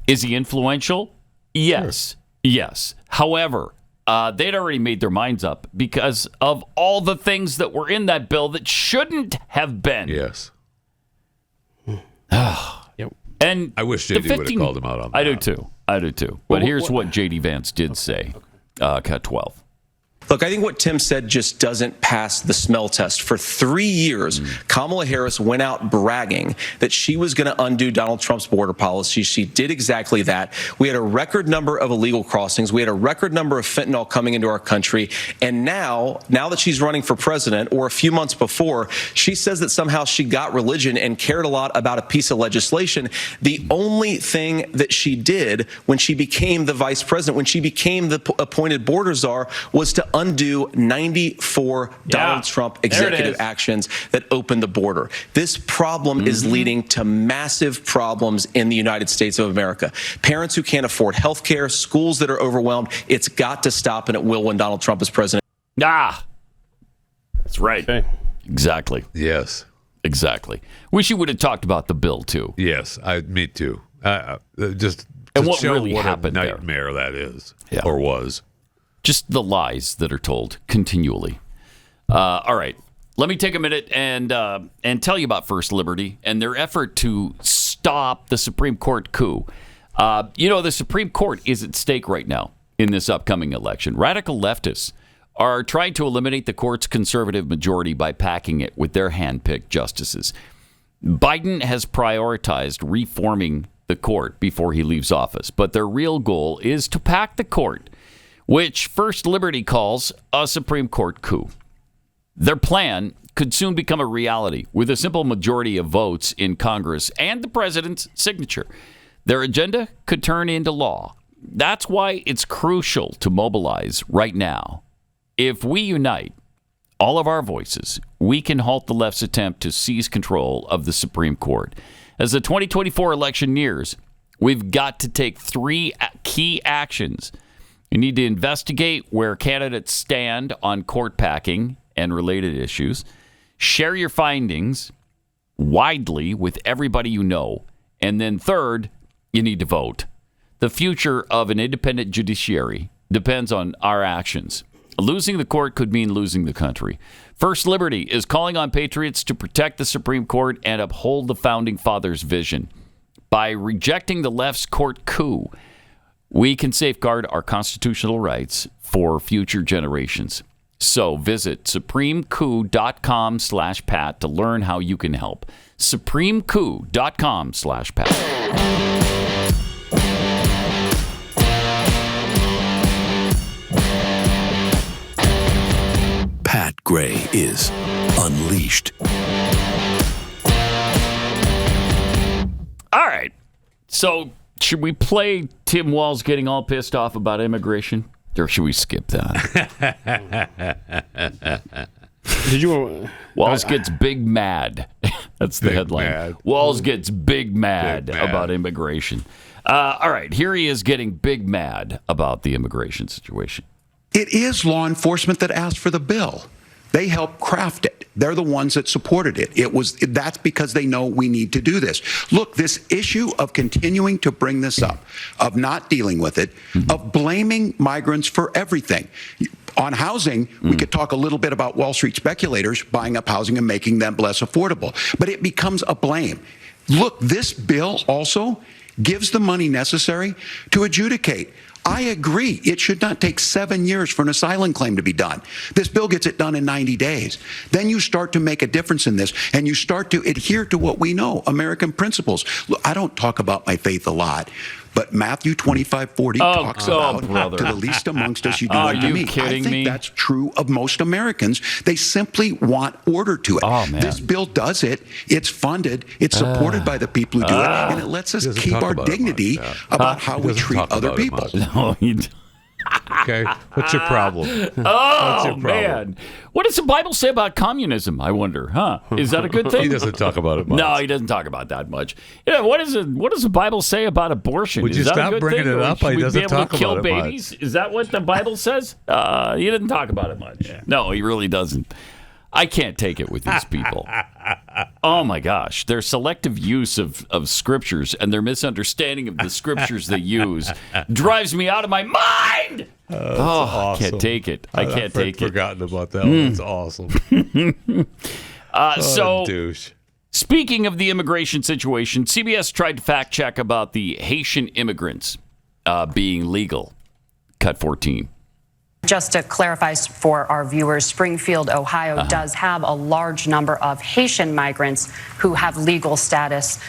Is he influential? Yes. Sure. Yes. However, they'd already made their minds up because of all the things that were in that bill that shouldn't have been. Yes. And I wish JD would have called him out on that. I do too. But here's what JD Vance did say. Cut 12. Look, I think what Tim said just doesn't pass the smell test. For 3 years, Kamala Harris went out bragging that she was going to undo Donald Trump's border policy. She did exactly that. We had a record number of illegal crossings. We had a record number of fentanyl coming into our country. And now that she's running for president, or a few months before, she says that somehow she got religion and cared a lot about a piece of legislation. The only thing that she did when she became the vice president, when she became the appointed border czar, was to undo 94 Donald Trump executive actions that opened the border. This problem is leading to massive problems in the United States of America. Parents who can't afford health care, schools that are overwhelmed. It's got to stop, and it will when Donald Trump is president. That's right. Okay. Exactly. Yes. Exactly. Wish you would have talked about the bill, too. Yes, me too. Just and what show really what happened a nightmare there. That is, or was. Just the lies that are told continually. All right. Let me take a minute and tell you about First Liberty and their effort to stop the Supreme Court coup. The Supreme Court is at stake right now in this upcoming election. Radical leftists are trying to eliminate the court's conservative majority by packing it with their hand-picked justices. Biden has prioritized reforming the court before he leaves office, but their real goal is to pack the court, which First Liberty calls a Supreme Court coup. Their plan could soon become a reality with a simple majority of votes in Congress and the president's signature. Their agenda could turn into law. That's why it's crucial to mobilize right now. If we unite all of our voices, we can halt the left's attempt to seize control of the Supreme Court. As the 2024 election nears, we've got to take 3 key actions. You need to investigate where candidates stand on court packing and related issues. Share your findings widely with everybody you know. And then third, you need to vote. The future of an independent judiciary depends on our actions. Losing the court could mean losing the country. First Liberty is calling on patriots to protect the Supreme Court and uphold the Founding Fathers' vision. By rejecting the left's court coup, we can safeguard our constitutional rights for future generations. So visit supremecoup.com/Pat to learn how you can help. supremecoup.com/Pat. Pat Gray is Unleashed. All right. So should we play Tim Walz getting all pissed off about immigration? Or should we skip that? Did you? Walz gets big mad. That's the headline. Mad. Walz gets big mad about immigration. All right, here he is getting big mad about the immigration situation. It is law enforcement that asked for the bill. They helped craft it. They're the ones that supported it. That's because they know we need to do this. Look, this issue of continuing to bring this up, of not dealing with it, of blaming migrants for everything. On housing, we could talk a little bit about Wall Street speculators buying up housing and making them less affordable, but it becomes a blame. Look, this bill also gives the money necessary to adjudicate. I agree. It should not take 7 years for an asylum claim to be done. This bill gets it done in 90 days. Then you start to make a difference in this, and you start to adhere to what we know, American principles. Look, I don't talk about my faith a lot, but Matthew 25:40 talks about to the least amongst us you do unto me. I think that's true of most Americans. They simply want order to it. This bill does it. It's funded. It's supported by the people who do it, and it lets us keep our dignity about how we treat other people. No, you don't. Okay, what's your problem? Man. What does the Bible say about communism, I wonder, huh? Is that a good thing? He doesn't talk about it much. No, he doesn't talk about that much. Yeah, what does the Bible say about abortion? Would you stop bringing it up? He doesn't talk about it babies? Much. Is that what the Bible says? He doesn't talk about it much. Yeah. No, he really doesn't. I can't take it with these people. Oh, my gosh. Their selective use of scriptures and their misunderstanding of the scriptures they use drives me out of my mind. Awesome. I can't take it. I can't take it. I've forgotten about that one. That's awesome. Douche. Speaking of the immigration situation, CBS tried to fact check about the Haitian immigrants being legal. Cut 14. Just to clarify for our viewers, Springfield, Ohio does have a large number of Haitian migrants who have legal status,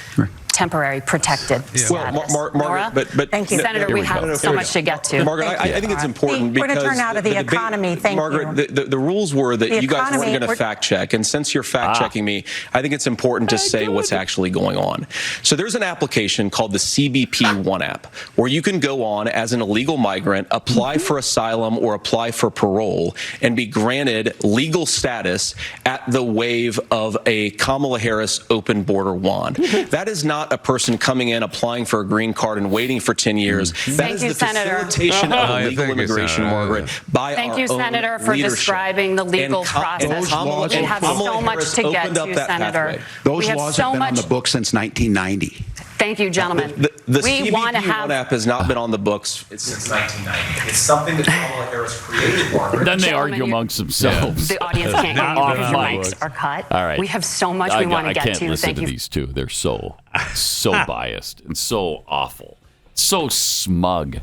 temporary protected status. Well, Margaret, but thank you, Senator. We have so much to get to. Margaret, I think it's important We're because going to turn out of the economy. Thank Margaret, you. the rules were that you guys weren't going to fact check, and since you're fact checking me, I think it's important to say what's actually going on. So there's an application called the CBP One app where you can go on as an illegal migrant, apply for asylum or apply for parole, and be granted legal status at the wave of a Kamala Harris open border wand. That is not a person coming in, applying for a green card and waiting for 10 years. That is the facilitation of illegal immigration, Margaret, by our own Senator, for leadership. describing the legal process. We have so much to get to, Senator. Those laws have been on the books since 1990. Thank you, gentlemen. The CBP One app has not been on the books since 1990. It's something that Kamala Harris created, Margaret. Then they argue amongst themselves. The audience can't hear you because your mics are cut. All right. We have so much we want to get to. I can't listen to these two. They're so biased and so awful, so smug.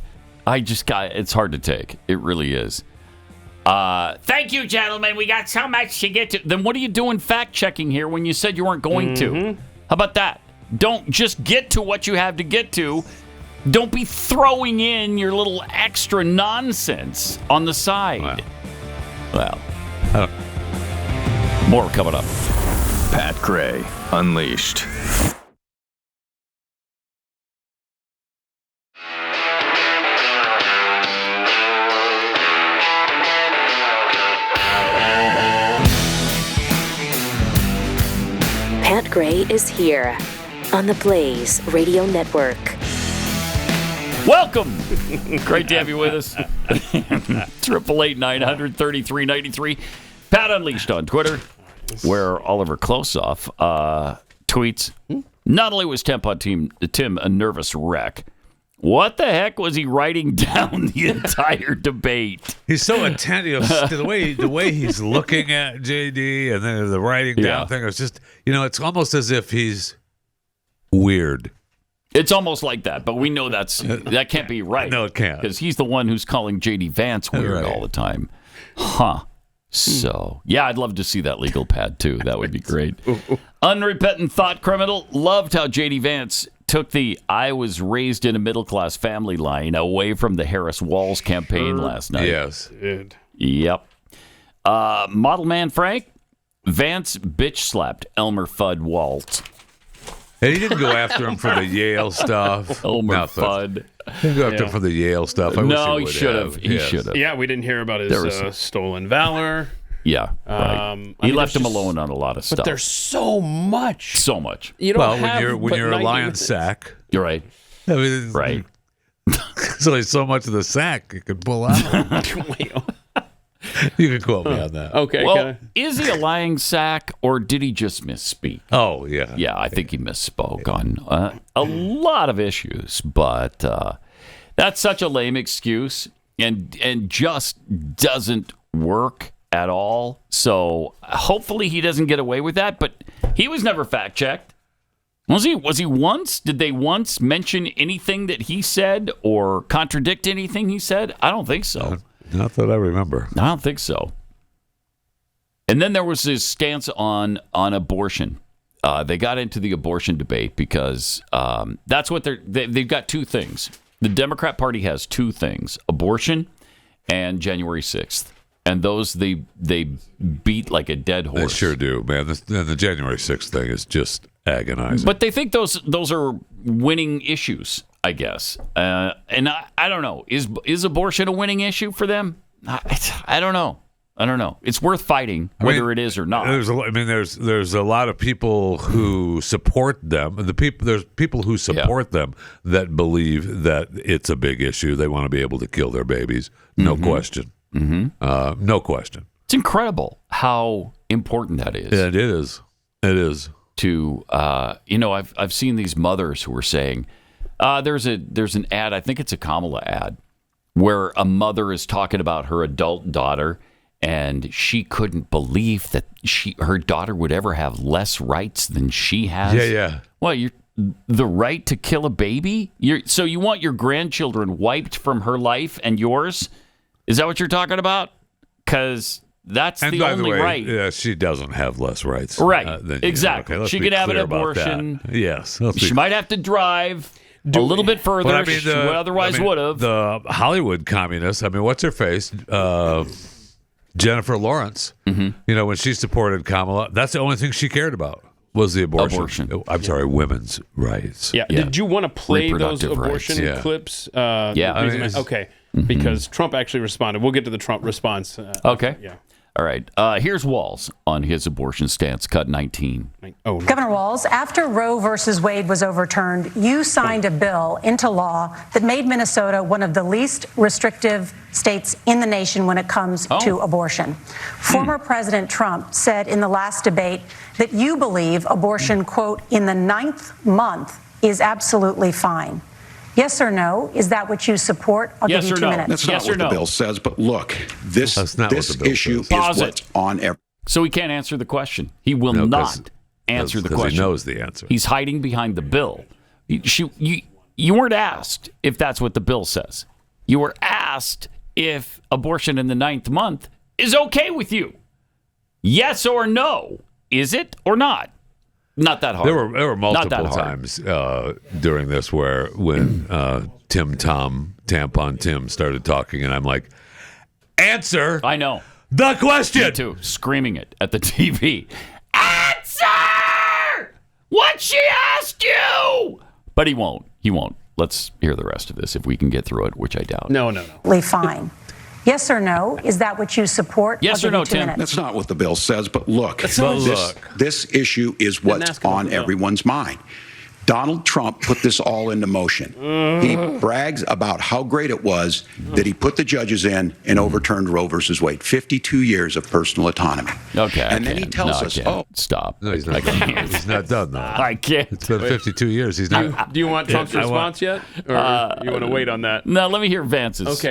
It's hard to take. It really is. Thank you, gentlemen. We got so much to get to. Then what are you doing fact checking here when you said you weren't going to? How about that? Don't just get to what you have to get to. Don't be throwing in your little extra nonsense on the side. Well, more coming up. Pat Gray Unleashed. Pat Gray is here on the Blaze Radio Network. Welcome. Great to have you with us. 888-900-3393. Pat Unleashed on Twitter, where Oliver Klosoff tweets, not only was Tim a nervous wreck, what the heck was he writing down the entire debate? He's so attentive to the way he's looking at JD and then the writing down thing. It's just, it's almost as if he's weird. It's almost like that, but we know that can't be right. No, it can't. Because he's the one who's calling JD Vance weird all the time. Huh. So, I'd love to see that legal pad, too. That would be great. Unrepentant thought criminal loved how JD Vance took the "I was raised in a middle-class family" line away from the Harris-Walz campaign last night. Yes. Yep. Model man Frank, Vance bitch-slapped Elmer Fudd Walz. And he didn't go after him for the Yale stuff. Elmer Fudd. He didn't go after him for the Yale stuff. No, he should have. He should have. Yeah, we didn't hear about his stolen valor. Yeah, right. He left him alone on a lot of stuff. But there's so much. So much. You don't when you're a lion sack. You're right. I mean, right. There's only so much of the sack you can pull out. You can quote me on that. Okay. Well, is he a lying sack or did he just misspeak? Oh, yeah. Yeah, I think he misspoke on a lot of issues, but that's such a lame excuse and just doesn't work at all. So hopefully he doesn't get away with that, but he was never fact checked. Was he once? Did they once mention anything that he said or contradict anything he said? I don't think so. Not that I remember. I don't think so. And then there was his stance on abortion. They got into the abortion debate because that's what they've got two things. The Democrat Party has two things: abortion and January 6th. And those they beat like a dead horse. They sure do, man. The January 6th thing is just agonizing. But they think those are winning issues, I guess. And I don't know. Is abortion a winning issue for them? I don't know. It's worth fighting, whether it is or not. There's a lot of people who support them. There's people who support them that believe that it's a big issue. They want to be able to kill their babies. No question. Mm-hmm. No question. It's incredible how important that is. Yeah, it is. It is. To I've seen these mothers who are saying there's an ad, I think it's a Kamala ad, where a mother is talking about her adult daughter, and she couldn't believe that her daughter would ever have less rights than she has. Yeah. Well, the right to kill a baby? So you want your grandchildren wiped from her life and yours? Is that what you're talking about? Because that's the only right. Yeah, she doesn't have less rights. Right. Than exactly. Okay, she could have an abortion. Yes. She might have to drive a little bit further than she otherwise would have. The Hollywood communists, what's her face? Jennifer Lawrence. Mm-hmm. When she supported Kamala, that's the only thing she cared about was the abortion. I'm sorry, women's rights. Yeah. Did you want to play those abortion clips? Okay. Mm-hmm. Because Trump actually responded. We'll get to the Trump response. Okay. Yeah. All right. Here's Walz on his abortion stance, cut 19. Governor Walz, after Roe versus Wade was overturned, you signed a bill into law that made Minnesota one of the least restrictive states in the nation when it comes to abortion. Former President Trump said in the last debate that you believe abortion, quote, in the 9th month is absolutely fine. Yes or no? Is that what you support? I'll give you 2 minutes. That's not what the bill says, but look, this issue is what's on every. So he can't answer the question. He will not answer the question. He knows the answer. He's hiding behind the bill. You weren't asked if that's what the bill says. You were asked if abortion in the 9th month is okay with you. Yes or no? Is it or not? Not that hard. There were multiple times during this when Tampon Tim started talking, and I'm like, answer. I know the question. Me too, screaming it at the TV. Answer what she asked you. But he won't. Let's hear the rest of this if we can get through it, which I doubt. No. Fine. Yes or no? Is that what you support? Yes or no, Tim? That's not what the bill says, but look, this issue is what's on everyone's mind. Donald Trump put this all into motion. He brags about how great it was that he put the judges in and overturned Roe versus Wade. 52 years of personal autonomy. Okay. And then he tells us, stop. No, he's not. He's not done though. I can't. It's been 52 years. He's not. Do you want Trump's response yet? Or you want to wait on that? No, let me hear Vance's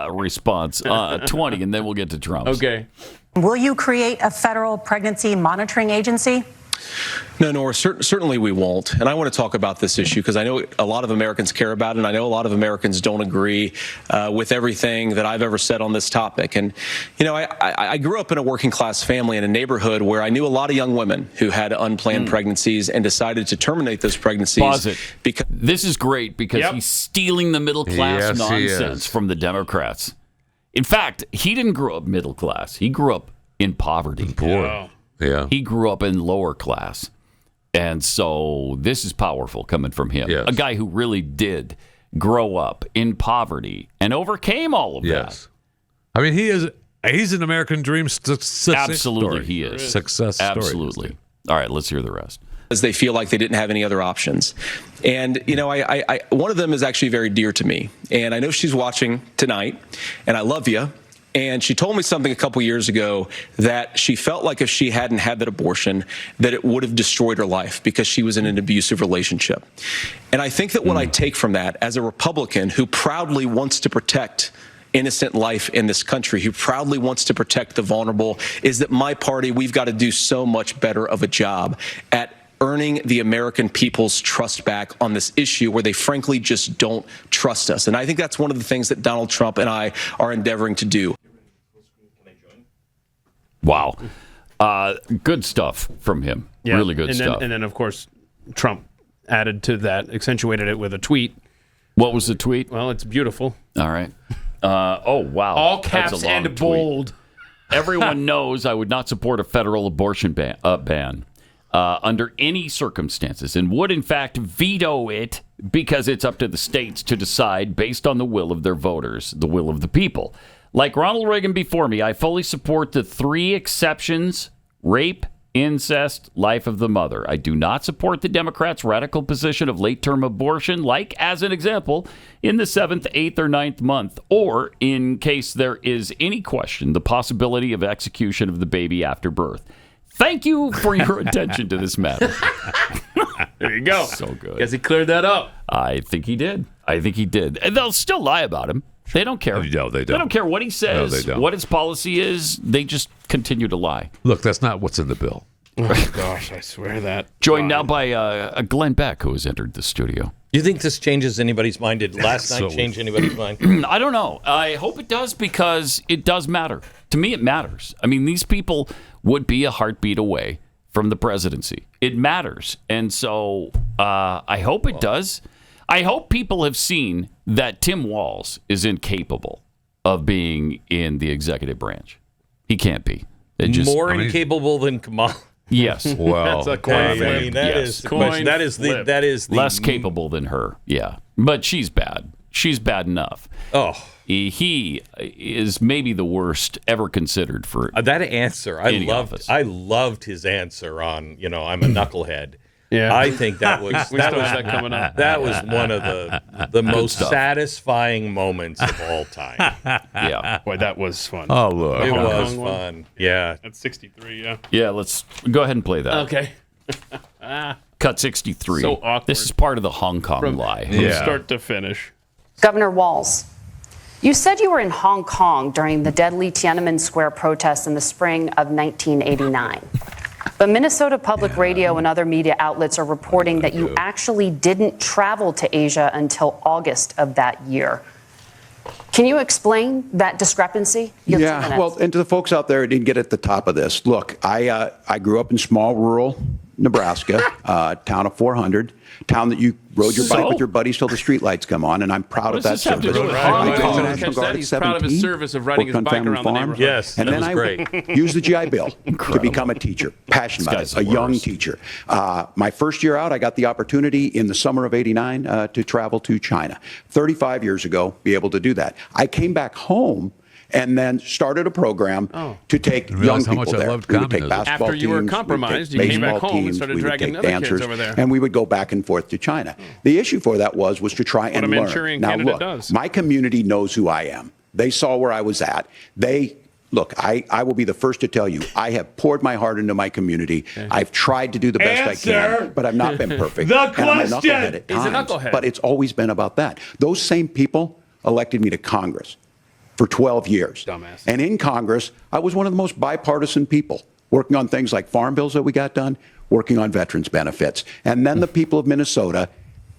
response. 20, and then we'll get to Trump's. Okay. Will you create a federal pregnancy monitoring agency? No, Nora, certainly we won't. And I want to talk about this issue because I know a lot of Americans care about it, and I know a lot of Americans don't agree with everything that I've ever said on this topic. And, I grew up in a working class family in a neighborhood where I knew a lot of young women who had unplanned pregnancies and decided to terminate those pregnancies. Pause it. Because this is great because he's stealing the middle class nonsense from the Democrats. In fact, he didn't grow up middle class. He grew up in poverty. Poor. Yeah. He grew up in lower class. And so this is powerful coming from him. Yes. A guy who really did grow up in poverty and overcame all of that. I mean, he is He's an American dream success Absolutely, story. he is. Success story. Absolutely. All right, let's hear the rest. As they feel like they didn't have any other options. And, I one of them is actually very dear to me. And I know she's watching tonight, and I love you. And she told me something a couple years ago that she felt like if she hadn't had that abortion, that it would have destroyed her life because she was in an abusive relationship. And I think that what I take from that as a Republican who proudly wants to protect innocent life in this country, who proudly wants to protect the vulnerable, is that my party, we've got to do so much better of a job at earning the American people's trust back on this issue where they frankly just don't trust us. And I think that's one of the things that Donald Trump and I are endeavoring to do. Wow. Good stuff from him. Yeah. Really good stuff. And then, of course, Trump added to that, accentuated it with a tweet. What was the tweet? Well, it's beautiful. All right. Oh, wow. All That's caps a long and tweet. bold. Everyone knows I would not support a federal abortion ban under any circumstances and would, in fact, veto it because it's up to the states to decide based on the will of their voters, the will of the people. Like Ronald Reagan before me, I fully support the 3 exceptions: rape, incest, life of the mother. I do not support the Democrats' radical position of late-term abortion, like, as an example, in the 7th, 8th, or 9th month, or, in case there is any question, the possibility of execution of the baby after birth. Thank you for your attention to this matter. There you go. So good. Guess he cleared that up. I think he did. And they'll still lie about him. They don't care. No, they don't. They don't care what he says, No, they don't. what his policy is. They just continue to lie. Look, that's not what's in the bill. Oh, gosh, I swear that. Joined now by Glenn Beck, who has entered the studio. You think this changes anybody's mind? Did last night change anybody's mind? I don't know. I hope it does because it does matter. To me, it matters. I mean, these people would be a heartbeat away from the presidency. It matters. And so I hope it does. I hope people have seen that Tim Walz is incapable of being in the executive branch. He can't be. More incapable than Kamala. Yes. Well, that's a coin flip. I mean, that is less capable than her. Yeah. But she's bad. She's bad enough. Oh. He is maybe the worst ever considered for that answer. I loved his answer on, I'm a knucklehead. Yeah, I think that was that coming up. That was one of the most satisfying moments of all time. Yeah, boy, that was fun. Oh, look, it was fun. Yeah, that's 63. Yeah, yeah. Let's go ahead and play that. Okay. Cut 63. So awkward. This is part of the Hong Kong lie. From start to finish. Governor Walz, you said you were in Hong Kong during the deadly Tiananmen Square protests in the spring of 1989. But Minnesota Public Radio and other media outlets are reporting that you actually didn't travel to Asia until August of that year. Can you explain that discrepancy? Yeah, well, and to the folks out there who didn't get at the top of this, look, I grew up in small rural Nebraska, town of 400, town that you rode your bike with your buddies till the streetlights come on, and I'm proud of that service. He's proud of his service of riding his bike around the neighborhood. Yes, and then I used the GI Bill to become a teacher, passionate about it, a young teacher. My first year out, I got the opportunity in the summer of '89 to travel to China. 35 years ago, be able to do that. I came back home and then started a program to take young people there. We would take basketball After you were teams, compromised, we'd take you came back baseball home and teams, started we would dragging take other dancers, kids over there. and we would go back and forth to China. The issue for that was to try and What a learn. Manchurian Now candidate look, does. my community knows who I am. They saw where I was at. Look, I will be the first to tell you, I have poured my heart into my community. I've tried to do the best I can, but I've not been perfect. The and I'm a question! knucklehead at He's a times, knucklehead. but it's always been about that. Those same people elected me to Congress for 12 years. Dumbass. And in Congress, I was one of the most bipartisan people, working on things like farm bills that we got done, working on veterans benefits. And then the people of Minnesota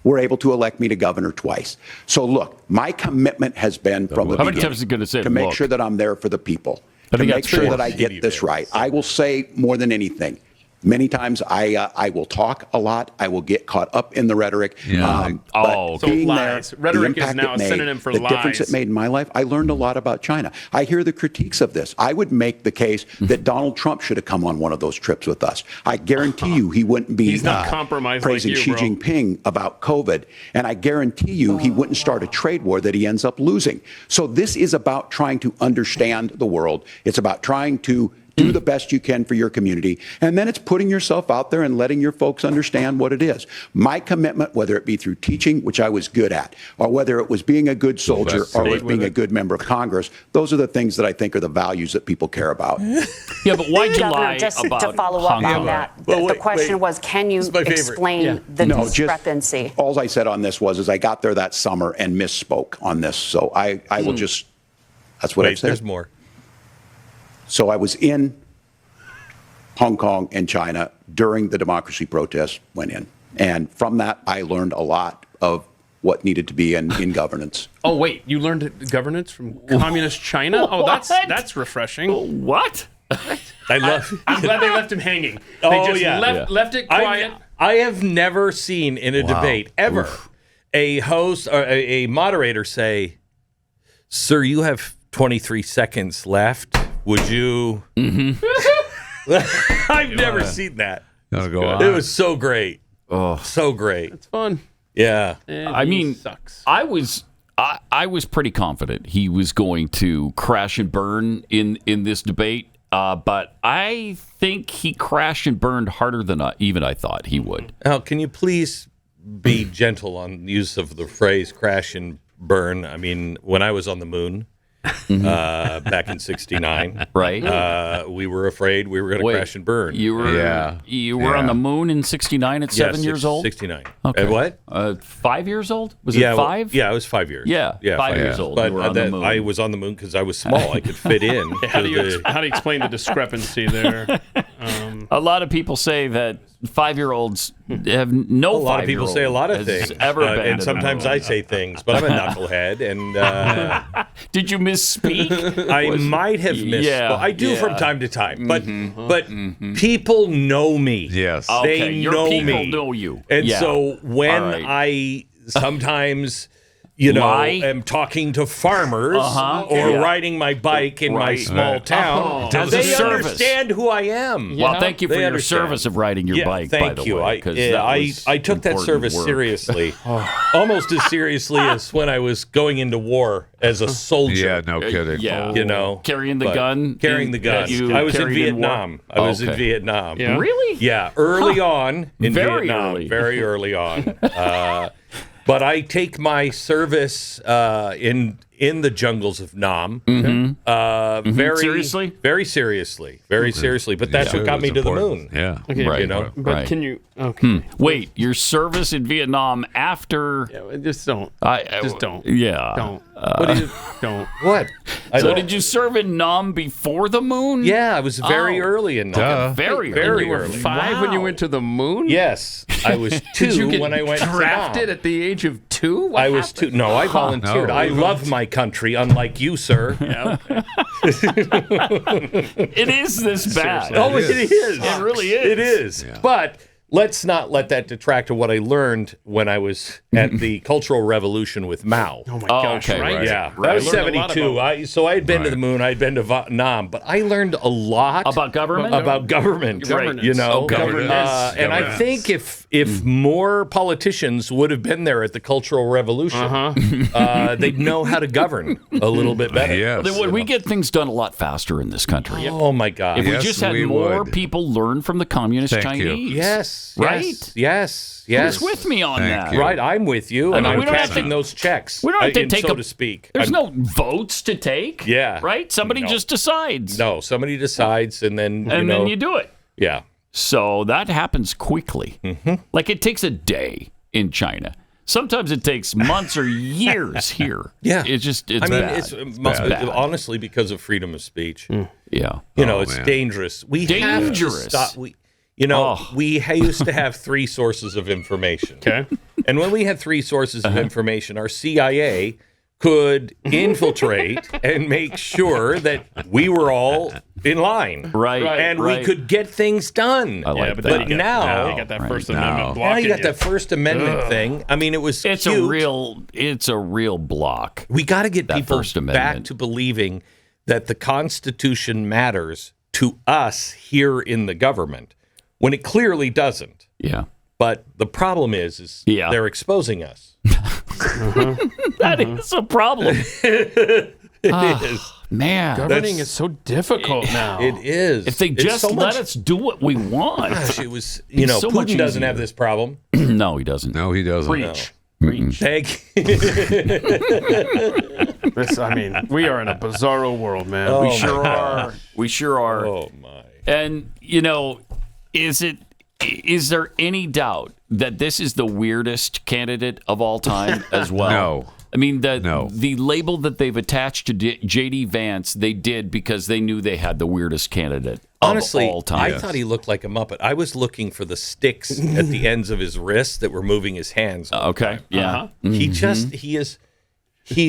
were able to elect me to governor twice. So look, my commitment has been from the How many beginning times is it going to say, make look? sure that I'm there for the people, I to think make that's sure four. that I get this right. I will say more than anything, Many times I will talk a lot. I will get caught up in the rhetoric. But being lies. there, Rhetoric the is impact now it a made, synonym for the lies. difference it made in my life, I learned a lot about China. I hear the critiques of this. I would make the case that Donald Trump should have come on one of those trips with us. I guarantee you he wouldn't be He's not compromised praising like you, Xi Jinping about COVID. And I guarantee you he wouldn't start a trade war that he ends up losing. So this is about trying to understand the world. It's about trying to do the best you can for your community. And then it's putting yourself out there and letting your folks understand what it is. My commitment, whether it be through teaching, which I was good at, or whether it was being a good soldier or was being a good member of Congress, those are the things that I think are the values that people care about. Yeah, but why'd you Governor, lie just about to follow up Hong on Kong? that, the question was, can you explain the discrepancy? All I said on this was I got there that summer and misspoke on this. So I will just, that's what I said. There's more. So I was in Hong Kong and China during the democracy protests, went in. And from that, I learned a lot of what needed to be in governance. Oh, wait, you learned governance from communist China? Oh, that's refreshing. What? I love. I'm glad they left him hanging. Oh, They just yeah. left it quiet. I have never seen in a debate ever a host or a moderator say, "Sir, you have 23 seconds left. Would you?" I've never seen that. Gotta go on. It was so great. Oh, so great. It's fun. Yeah. I mean, sucks. I was pretty confident he was going to crash and burn in this debate, but I think he crashed and burned harder than even I thought he would. Al, can you please be gentle on use of the phrase "crash and burn"? I mean, when I was on the moon back in '69, right? We were afraid we were going to crash and burn. You were on the moon in '69 at 7 years old. 69. Okay. At what? 5 years old? Was it 5? Yeah, I was 5 years. Yeah, 5 years old. But you were on the moon. I was on the moon because I was small. I could fit in. How do you explain the discrepancy there? A lot of people say that 5-year-olds have no. A lot of people say a lot of things, ever been and sometimes I say things, but I'm a knucklehead. And did you misspeak? I might have missed. Yeah, I do from time to time, but people know me. Yes, they your know people me. know you, and yeah. so when All right. I sometimes. am talking to farmers or riding my bike in my small town. They understand who I am. Well, thank you for They your understand. service of riding your bike, Thank by the you. way. I took that service seriously, almost as seriously as when I was going into war as a soldier. Yeah, no kidding. Yeah. Carrying the gun? Carrying the gun. I was in Vietnam. I was in Vietnam. Yeah. Really? Yeah, early on in Very Vietnam. early. Very early on. But I take my service in the jungles of Nam very seriously, very seriously, very seriously. But that's what got me to the moon. Yeah, Okay, right. But can you? Okay. Wait, your service in Vietnam after? Yeah, just don't. Just don't. Yeah. Don't. What do you? Don't. What? So did you serve in Nam before the moon? Yeah, I was very early in Nam. Very Very You were early. 5 when you went to the moon? Yes, I was 2 Did you get when I went drafted to Nam. at the age of 2? What I was 2. No, I volunteered. No. I love my country, unlike you, sir. Yeah. It is this bad. Oh, it is. It really is. It is. Yeah. But let's not let that detract to what I learned when I was at the Cultural Revolution with Mao. Oh my gosh! okay, right? Yeah, Right. that was I learned a lot 72. So I had been to the moon. I had been to Vietnam, but I learned a lot About government? About government, Governance. you know. Governance. And I think if more politicians would have been there at the Cultural Revolution, they'd know how to govern a little bit better. Yes. Then would we get things done a lot faster in this country? Oh my God! If we just had more would. people learn from the communist Thank you. Chinese. Yes. Right? Yes. Who's with me on Thank that? you. Right, I'm with you, and mean, I'm we don't have cashing to- those checks. We don't have to take so a- to speak. There's no votes to take. Yeah. Right? Somebody just decides. No, somebody decides, and then And then you do it. Yeah. So that happens quickly. Like it takes a day in China. Sometimes it takes months or years here. Yeah. It's I mean, bad. it's bad. honestly because of freedom of speech. Yeah. You know, Oh, it's man. dangerous. We Dangerous. have to stop. We used to have 3 sources of information. Okay. And when we had 3 sources of information, our CIA could infiltrate and make sure that we were all in line. Right. And right. we could get things done. I like but that. then you now- got that Right First now. Amendment Now blocking you got that First Amendment thing. I mean, it's It's cute. a real block. We got to get that people First back Amendment. to believing that the Constitution matters to us here in the government when it clearly doesn't. Yeah. But the problem is Yeah. they're exposing us. That is a problem. It is. Man. Governing is so difficult now. It is. If they It's just so let much- us do what we want. Gosh, it was, It's so much Putin doesn't easier. have this problem. No, he doesn't. No, he doesn't. Preach. Thank We are in a bizarro world, man. Oh, We sure my are. We sure are. Oh, my. And, is there any doubt that this is the weirdest candidate of all time as well? No. I mean, the label that they've attached to JD Vance, they did because they knew they had the weirdest candidate Honestly, of all time. I thought he looked like a Muppet. I was looking for the sticks at the ends of his wrists that were moving his hands. Okay, yeah. He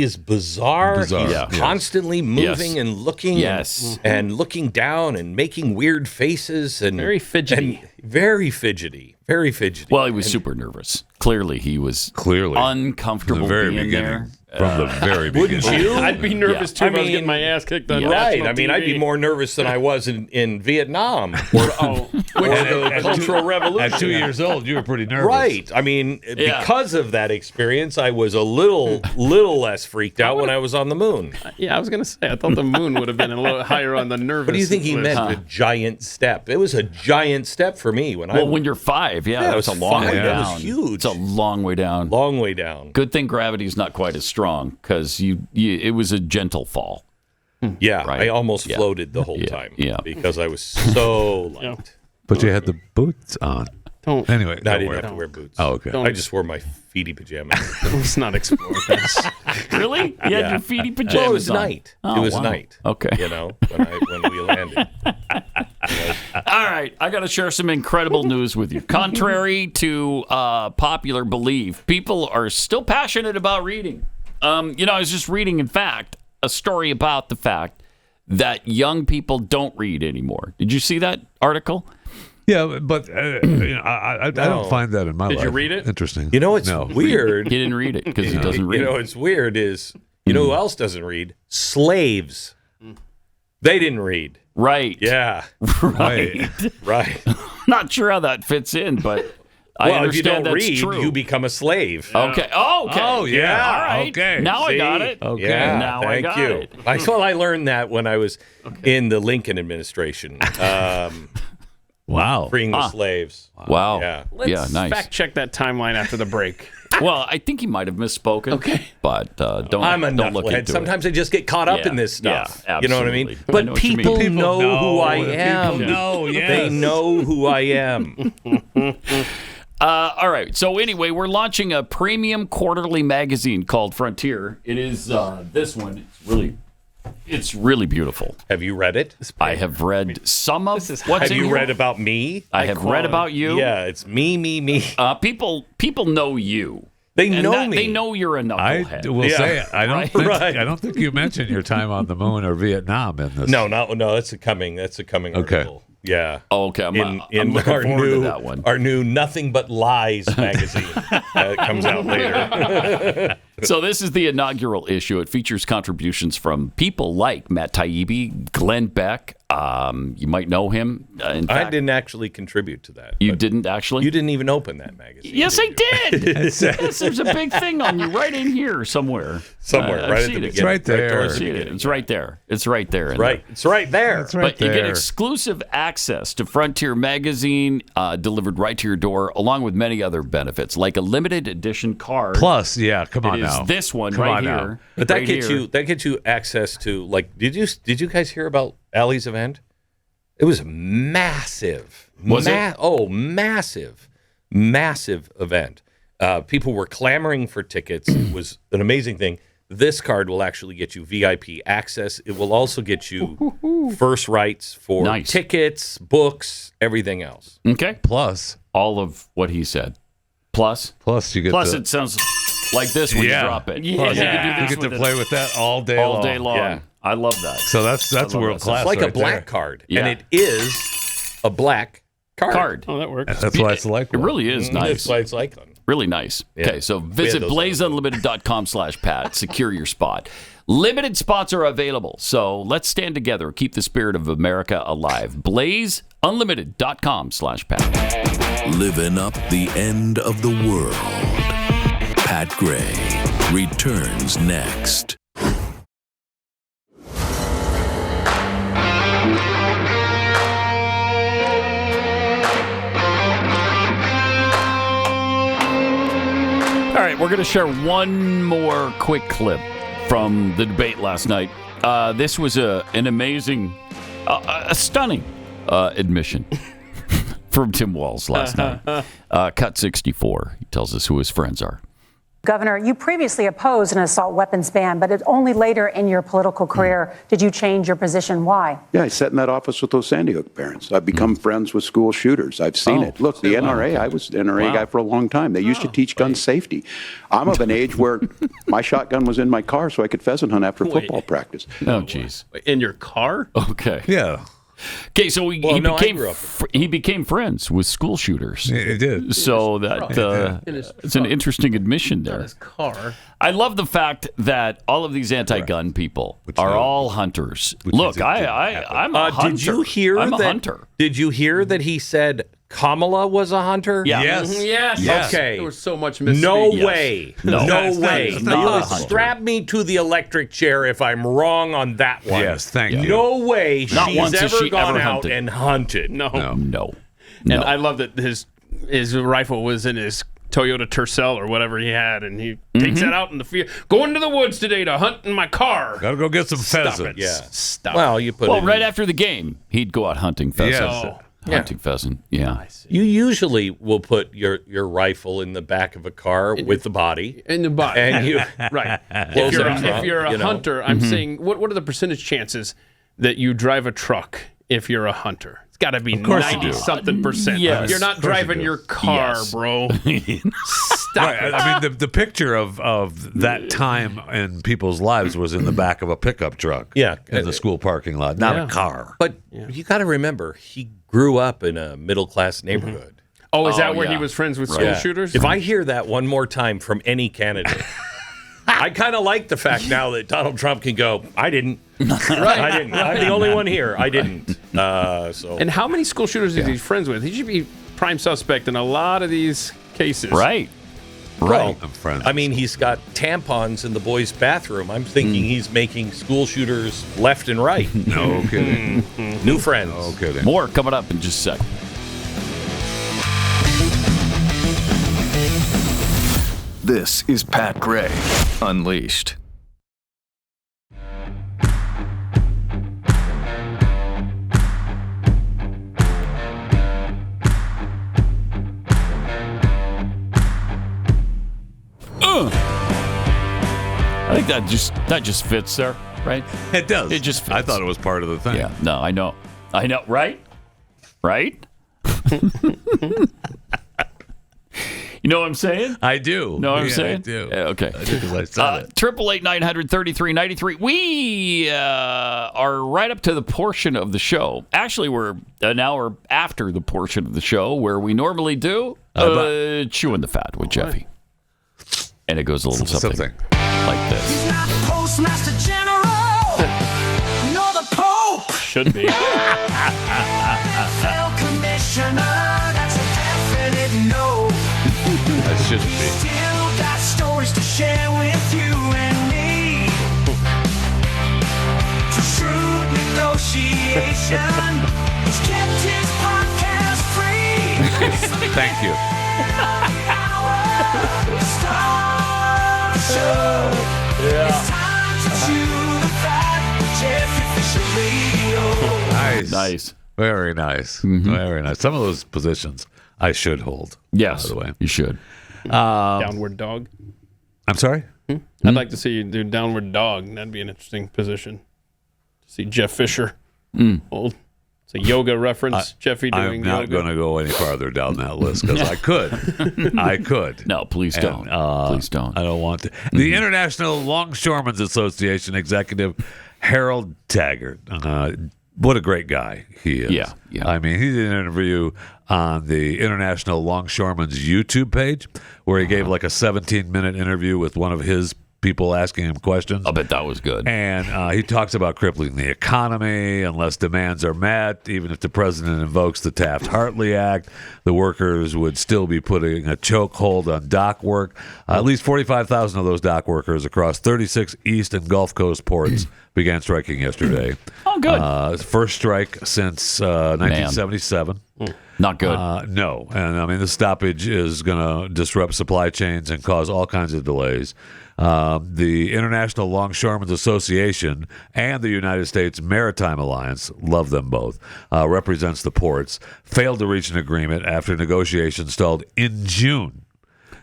is bizarre. Bizarre. He's Yeah. constantly moving Yes. and looking Yes. and looking down and making weird faces and Very fidgety. very fidgety. Very fidgety. Well, he was super nervous. Clearly, he was uncomfortable From the very being beginning. there. From the very beginning. Wouldn't you? I'd be nervous too if I was getting my ass kicked on right. national I mean, I'd be TV. more nervous than I was in Vietnam or the Cultural Revolution. At 2 years old, you were pretty nervous. Right. I mean, because of that experience, I was a little less freaked out when I was on the moon. Yeah, I was going to say, I thought the moon would have been a little higher on the nervous. What do you think he list. meant? A giant step. It was a giant step for me when when you're 5, Yeah, that's a it was long way 5. down. That was huge. It's a long way down. Long way down. Good thing gravity's not quite as strong because it was a gentle fall. Yeah, Right. I almost Yeah. floated the whole time. Yeah. Because I was so light. But you had the boots on. Don't. Anyway, I don't didn't worry. have to wear boots. Oh, okay. I just wore my feety pajamas. Let's not explore this. Really? You had your feety pajamas Well, it was on? night. Oh, it was wow. night. Okay. When we landed. All right, I got to share some incredible news with you. Contrary to popular belief, people are still passionate about reading. I was just reading, in fact, a story about the fact that young people don't read anymore. Did you see that article? Yeah, but I don't find that in my life. Did you read it? Interesting. You know what's weird? He didn't read it because he doesn't read. You know what's weird is, you know who else doesn't read? Slaves. They didn't read. Right. Yeah. Right. Right. Not sure how that fits in, but I Well, if you understand don't that's read, true. you become a slave. Okay. Oh, okay. Oh, yeah. All right. Okay. Now I See? got it. Okay. Yeah, Now I thank got you. it. I learned that when I was in the Lincoln administration, Wow. freeing the slaves. Wow. Yeah. Let's nice. fact check that timeline after the break. Well, I think he might have misspoken. Okay. But don't I'm a don't look knucklehead. into Sometimes I just get caught up Yeah, in this stuff. yeah, You know what I mean? absolutely. I But know what you mean. people People know who I know. am. People know, yes. They know who I am. All right. So anyway, we're launching a premium quarterly magazine called Frontier. It is this one. It's really beautiful. Have you read it? I have read some of what's Have in you here. read about me? I have read about you. Yeah, it's me. People know you. They And know that- me. They know you're a I knucklehead. will Yeah. say I don't Right. think Right. I don't think you mentioned your time on the moon or Vietnam in this. No, that's a coming Okay. article. Yeah. Oh, okay. I'm In looking our forward new to that one. our new Nothing But Lies magazine that comes out later. So this is the inaugural issue. It features contributions from people like Matt Taibbi, Glenn Beck. You might know him. In I fact, didn't actually contribute to that. You but didn't actually? You didn't even open that magazine. Yes, I did you? did. Yes, there's a big thing on you right in here somewhere. Somewhere, I've right at seen the it. beginning. right there. towards I've the seen it. beginning. It's right there. It's right there. Right. It's right there. That's right But you get there. exclusive access to Frontier Magazine delivered right to your door, along with many other benefits, like a limited edition card. Plus, yeah, come on It is now. this one Come right on now. here. But that right gets here. you access to, like, did you guys hear about Allie's event? It was massive. Was it? Oh, massive event. People were clamoring for tickets. It was an amazing thing. This card will actually get you VIP access. It will also get you first rights for Nice. tickets, books, everything else. Okay. Plus, All of what he said. Plus you get Plus, the, it sounds like this when you drop it. Yeah. You can do this you get to play with that all day all long. day long. Yeah. I love that. So that's world class. It's like right a black there. card, Yeah. and it is a black card. Oh, that works. That's why it's like It really is nice. That's why it's like one. Really nice. Yeah. Okay, so We had visit those blazeunlimited.com/Pat. Secure your spot. Limited spots are available, so let's stand together. Keep the spirit of America alive. blazeunlimited.com/Pat. Living up the end of the world. Pat Gray returns next. All right, we're going to share one more quick clip from the debate last night. This was an amazing, a stunning admission from Tim Walz last night. Cut 64. He tells us who his friends are. Governor, you previously opposed an assault weapons ban, but it's only later in your political career did you change your position. Why? Yeah, I sat in that office with those Sandy Hook parents. I've become friends with school shooters. I've seen it. Look, the NRA, I was an NRA guy for a long time. They used to teach gun safety. I'm of an age where my shotgun was in my car so I could pheasant hunt after football practice. Oh, jeez. In your car? Okay. Yeah. Okay, so he became friends with school shooters. He did. So that it's an interesting admission there. His car. I love the fact that all of these anti-gun people are all hunters. Look, I'm a hunter. Did you hear I'm a that? hunter. Did you hear that he said Kamala was a hunter? Yeah. Yes. Okay. There was so much misspeaks. No Yes. way. No. No way. It's not You a would hunter. strap me to the electric chair if I'm wrong on that one. Yes, thank you. No way Not she's once has ever she gone ever out hunted. and hunted. No. And I love that his rifle was in his Toyota Tercel or whatever he had, and he takes that out in the field. Go into the woods today to hunt in my car. Gotta go get some Stop pheasants. it. Yeah. Stop. Well, you put it right in. after the game, he'd go out hunting pheasants. Yes. Hunting pheasant. Yeah. You usually will put your rifle in the back of a car with the body. In the body. And you right. close If it up, you're a you know. hunter, I'm saying, what are the percentage chances that you drive a truck if you're a hunter? It's got to be course you do. 90-something percent. Yes. You're not Of course you driving do. your car, Yes. bro. Stop Right. it. I mean, the picture of that time in people's lives was in the back of a pickup truck. Yeah. In the school parking lot, not a car. But you got to remember, he grew up in a middle-class neighborhood. Oh, is that where yeah. he was friends with school shooters? If I hear that one more time from any candidate, I kind of like the fact now that Donald Trump can go, I didn't. I didn't. I'm the only one here. I didn't. So. And how many school shooters is he friends with? He should be prime suspect in a lot of these cases. Right. Well, I'm friends. I mean, he's got tampons in the boys' bathroom. I'm thinking he's making school shooters left and right. No kidding. New friends. No kidding. More coming up in just a second. This is Pat Gray Unleashed. I think that just fits there, right? It does. It just fits. I thought it was part of the thing. Yeah. No, I know, right? Right? You know what I'm saying? I do. Know what I'm Yeah, saying? I do. Yeah, okay. I do because I said it. 888-900-3393. We are right up to the portion of the show. Actually, we're an hour after the portion of the show where we normally do Chewing the Fat with Jeffy. And it goes a little something like this. Postmaster General, nor the Pope. Should be. Commissioner, that's a definite no. That shouldn't be. Still got stories to share with you and me. To shrewd negotiation, he's kept his podcast free. Thank you. It's time to chew the fat with Jeffy Fisher Radio. Nice. Very nice. Very nice. Some of those positions I should hold. Yes, by the way. you should. Downward dog. I'm sorry? I'd like to see you do downward dog. That'd be an interesting position. See Jeff Fisher hold It's a yoga reference, Jeffy doing I'm not yoga. going to go any farther down that list because I could. I could. No, please don't. Please don't. I don't want to. The International Longshoremen's Association executive Harold Taggart. What a great guy he is. Yeah. I mean, he did an interview on the International Longshoremen's YouTube page where he gave like a 17-minute interview with one of his people asking him questions. I bet that was good. And he talks about crippling the economy unless demands are met. Even if the president invokes the Taft-Hartley Act, the workers would still be putting a chokehold on dock work. At least 45,000 of those dock workers across 36 East and Gulf Coast ports began striking yesterday. Oh, good. First strike since 1977. Not good. No. And, I mean, the stoppage is going to disrupt supply chains and cause all kinds of delays. The International Longshoremen's Association and the United States Maritime Alliance, love them both, represents the ports, failed to reach an agreement after negotiations stalled in June.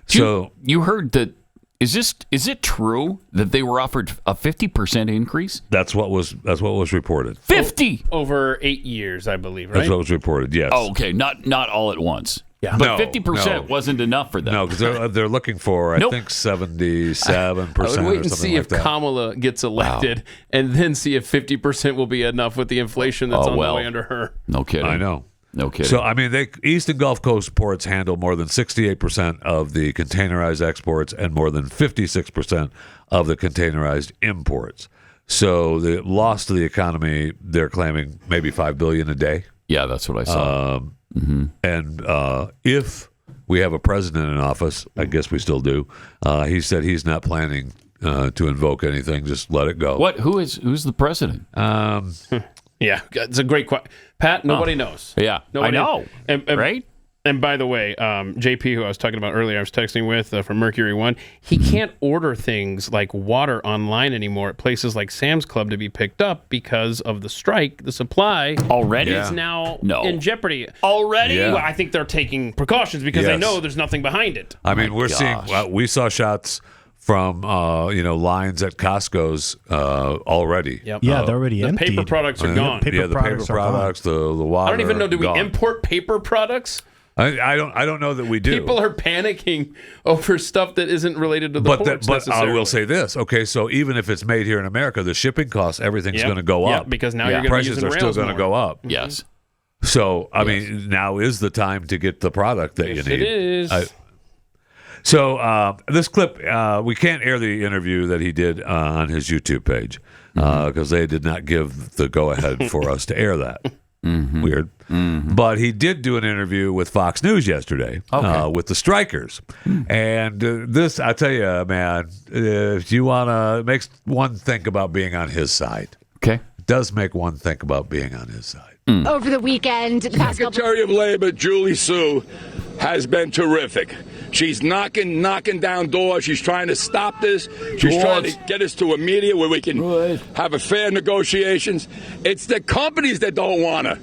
You heard that. Is it true that they were offered a 50% increase? That's what was reported. 50 over 8 years, I believe. Right? That's what was reported. Yes. Oh, okay. Not all at once. Yeah. But 50% wasn't enough for them. No, because they're looking for I think 77% I would wait and see if Kamala gets elected, and then see if 50% will be enough with the inflation that's on the way under her. No kidding. I know. No kidding. So, I mean, East and Gulf Coast ports handle more than 68% of the containerized exports and more than 56% of the containerized imports. So the loss to the economy, they're claiming maybe $5 billion a day. Yeah, that's what I saw. And if we have a president in office, I guess we still do, he said he's not planning to invoke anything. Just let it go. Who's the president? Yeah, it's a great question. Pat, nobody knows. Yeah, nobody I know. Right? And by the way, JP, who I was talking about earlier, I was texting with from Mercury One, he can't order things like water online anymore at places like Sam's Club to be picked up because of the strike. The supply already is now in jeopardy. Already? Yeah. Well, I think they're taking precautions because they know there's nothing behind it. I mean, we're seeing, we saw shots from lines at Costco's already. Yep. Yeah, they're already emptied. The paper products are gone. The paper products, the water. I don't even know. Do we gone. import paper products? I don't know that we do. People are panicking over stuff that isn't related to the ports but I necessarily. will say this. Okay, so even if it's made here in America, the shipping costs, everything's going to go up. because now you're going to be prices using are still rails going to more. go up. Yes. So I mean, now is the time to get the product that you need. It is. So this clip, we can't air the interview that he did on his YouTube page because they did not give the go-ahead for us to air that. Weird. But he did do an interview with Fox News yesterday with the strikers. And this, I tell you, man, if you want to, makes one think about being on his side. Okay. It does make one think about being on his side. Over the weekend, the past Secretary of Labor Julie Su has been terrific. She's knocking down doors. She's trying to stop this. She's trying to get us to a media where we can have a fair negotiations. It's the companies that don't want to.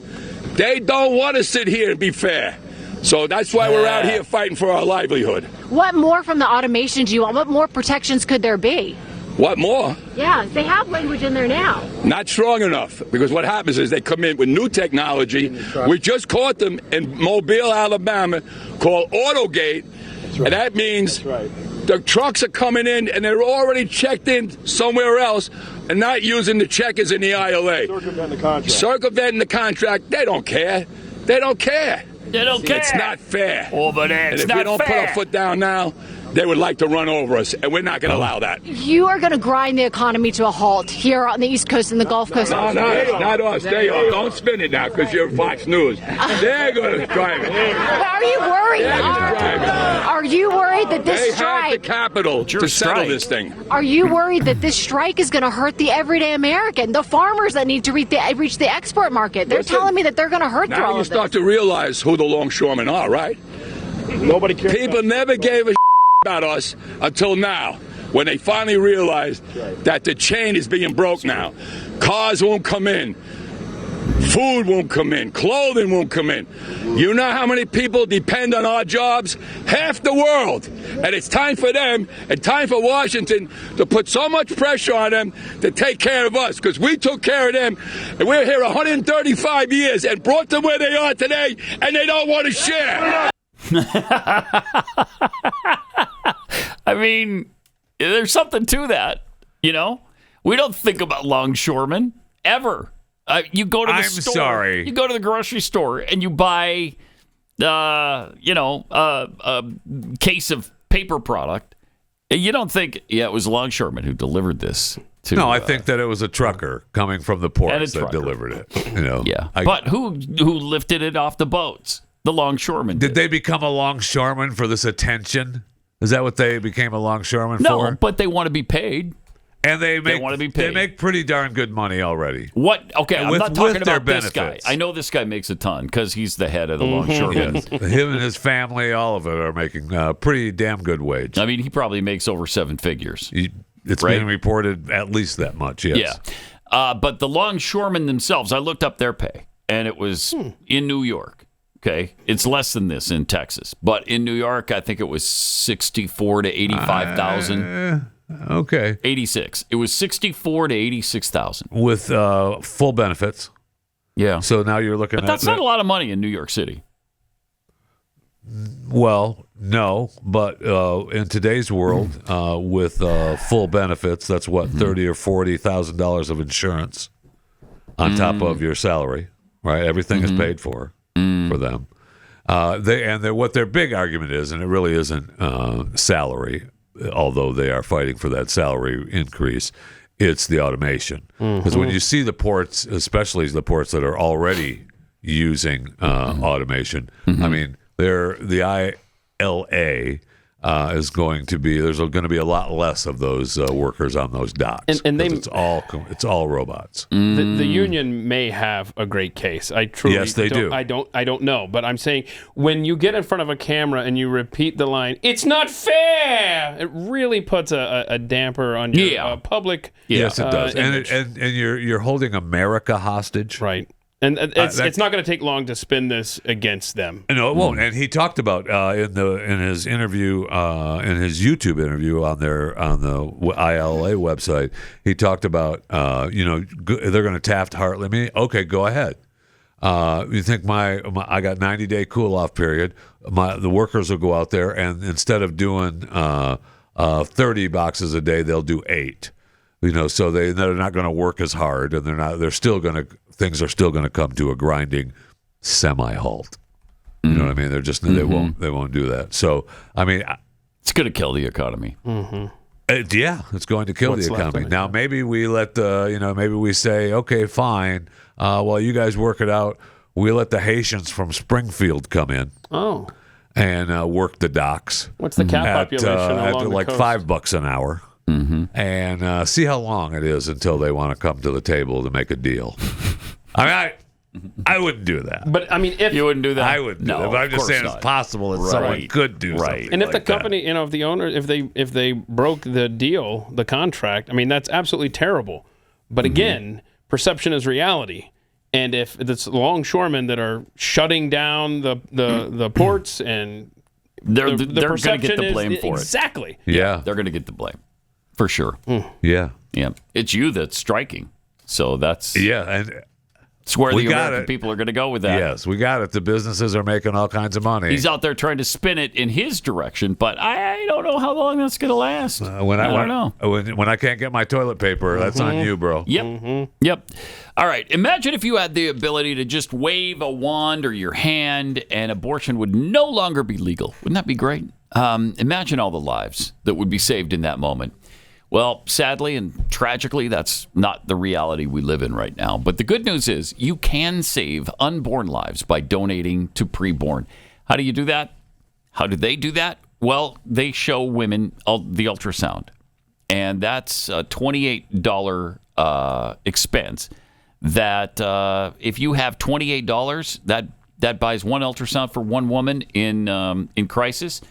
They don't want to sit here and be fair. So that's why we're out here fighting for our livelihood. What more from the automation do you want? What more protections could there be? What more? Yeah, they have language in there now. Not strong enough, because what happens is they come in with new technology. We just caught them in Mobile, Alabama, called Autogate, and that means the trucks are coming in and they're already checked in somewhere else and not using the checkers in the ILA. Circumventing the contract. They don't care. They don't care. They don't care. It's not fair. Over there, and it's if not we don't fair. put our foot down now, they would like to run over us, and we're not going to allow that. You are going to grind the economy to a halt here on the East Coast and the Gulf Coast. No, not us. They are. Don't spin it now because you're Fox News. They're going to drive it. Are you worried? Are you worried that this They have strike? the capital to settle this thing. Are you worried that this strike is going to hurt the everyday American, the farmers that need to reach the export market? They're Listen, telling me that they're going to hurt through Now all you of this. start to realize who the longshoremen are, right? Nobody cares. People never gave a about us until now, when they finally realized that the chain is being broke now. Cars won't come in. Food won't come in. Clothing won't come in. You know how many people depend on our jobs? Half the world. And it's time for them and time for Washington to put so much pressure on them to take care of us, because we took care of them and we're here 135 years and brought them where they are today, and they don't want to share. I mean, there's something to that, you know? We don't think about longshoremen ever. You go to the store. Sorry. You go to the grocery store and you buy, a case of paper product. You don't think, it was a longshoreman who delivered this to. No, I think that it was a trucker coming from the ports that delivered it. You know. Yeah. But who lifted it off the boats? The longshoremen. Did they become a longshoreman for this attention? Is that what they became a longshoreman for? No, but they want to be paid. And they want to be paid. They make pretty darn good money already. What? Okay, I'm not talking about this benefits. guy. I know this guy makes a ton because he's the head of the longshoremen. Yes. Him and his family, all of it, are making pretty damn good wage. I mean, he probably makes over 7 figures. It's being reported at least that much, yes. Yeah. But the longshoremen themselves, I looked up their pay, and it was in New York. Okay, it's less than this in Texas, but in New York, I think it was 64 to 85,000. Okay, 86. It was 64 to 86,000 with full benefits. Yeah. So now you're looking but at that's not a lot of money in New York City. Well, no, but in today's world, with full benefits, that's what $30,000 or $40,000 of insurance on top of your salary, right? Everything is paid for them. What their big argument is, and it really isn't salary, although they are fighting for that salary increase, it's the automation. Because when you see the ports, especially the ports that are already using automation, I mean, the ILA is going to be, there's going to be a lot less of those workers on those docks. And it's all robots. The union may have a great case. I truly yes, they do. I don't know, but I'm saying when you get in front of a camera and you repeat the line, "It's not fair," it really puts a damper on your public. Yes, it does. Image. And you're holding America hostage, right? And it's not going to take long to spin this against them. No, it won't. And he talked about in his interview, in his YouTube interview on the ILA website, he talked about they're going to Taft-Hartley me. Okay, go ahead. You think I got 90-day cool off period? The workers will go out there and instead of doing 30 boxes a day, they'll do 8. So they're not going to work as hard, and things are still going to come to a grinding semi-halt. You know what I mean? They're just they won't do that. So I mean, it's going to kill the economy. It's going to kill the economy. Now maybe we let maybe we say, okay, fine. While you guys work it out, we let the Haitians from Springfield come in. Oh. And work the docks. What's the cat population along at the like coast? $5 an hour. And see how long it is until they want to come to the table to make a deal. I wouldn't do that. But I mean, if you wouldn't do that, I wouldn't. No, but I'm just saying it's possible that someone could do something. And if like the company, if the owner, if they broke the deal, the contract, I mean, that's absolutely terrible. But again, perception is reality. And if it's longshoremen that are shutting down the ports and they're going to get the blame for it. Exactly. Yeah. They're going to get the blame. For sure. Yeah. Yeah. It's you that's striking. So that's... Yeah, and... It's where the American people are going to go with that. Yes, we got it. The businesses are making all kinds of money. He's out there trying to spin it in his direction, but I don't know how long that's going to last. I don't know. When I can't get my toilet paper, that's on you, bro. Yep. Yep. All right. Imagine if you had the ability to just wave a wand or your hand and abortion would no longer be legal. Wouldn't that be great? Imagine all the lives that would be saved in that moment. Well, sadly and tragically, that's not the reality we live in right now. But the good news is you can save unborn lives by donating to preborn. How do you do that? How do they do that? Well, they show women the ultrasound. And that's a $28 expense that if you have $28, that buys one ultrasound for one woman in crisis.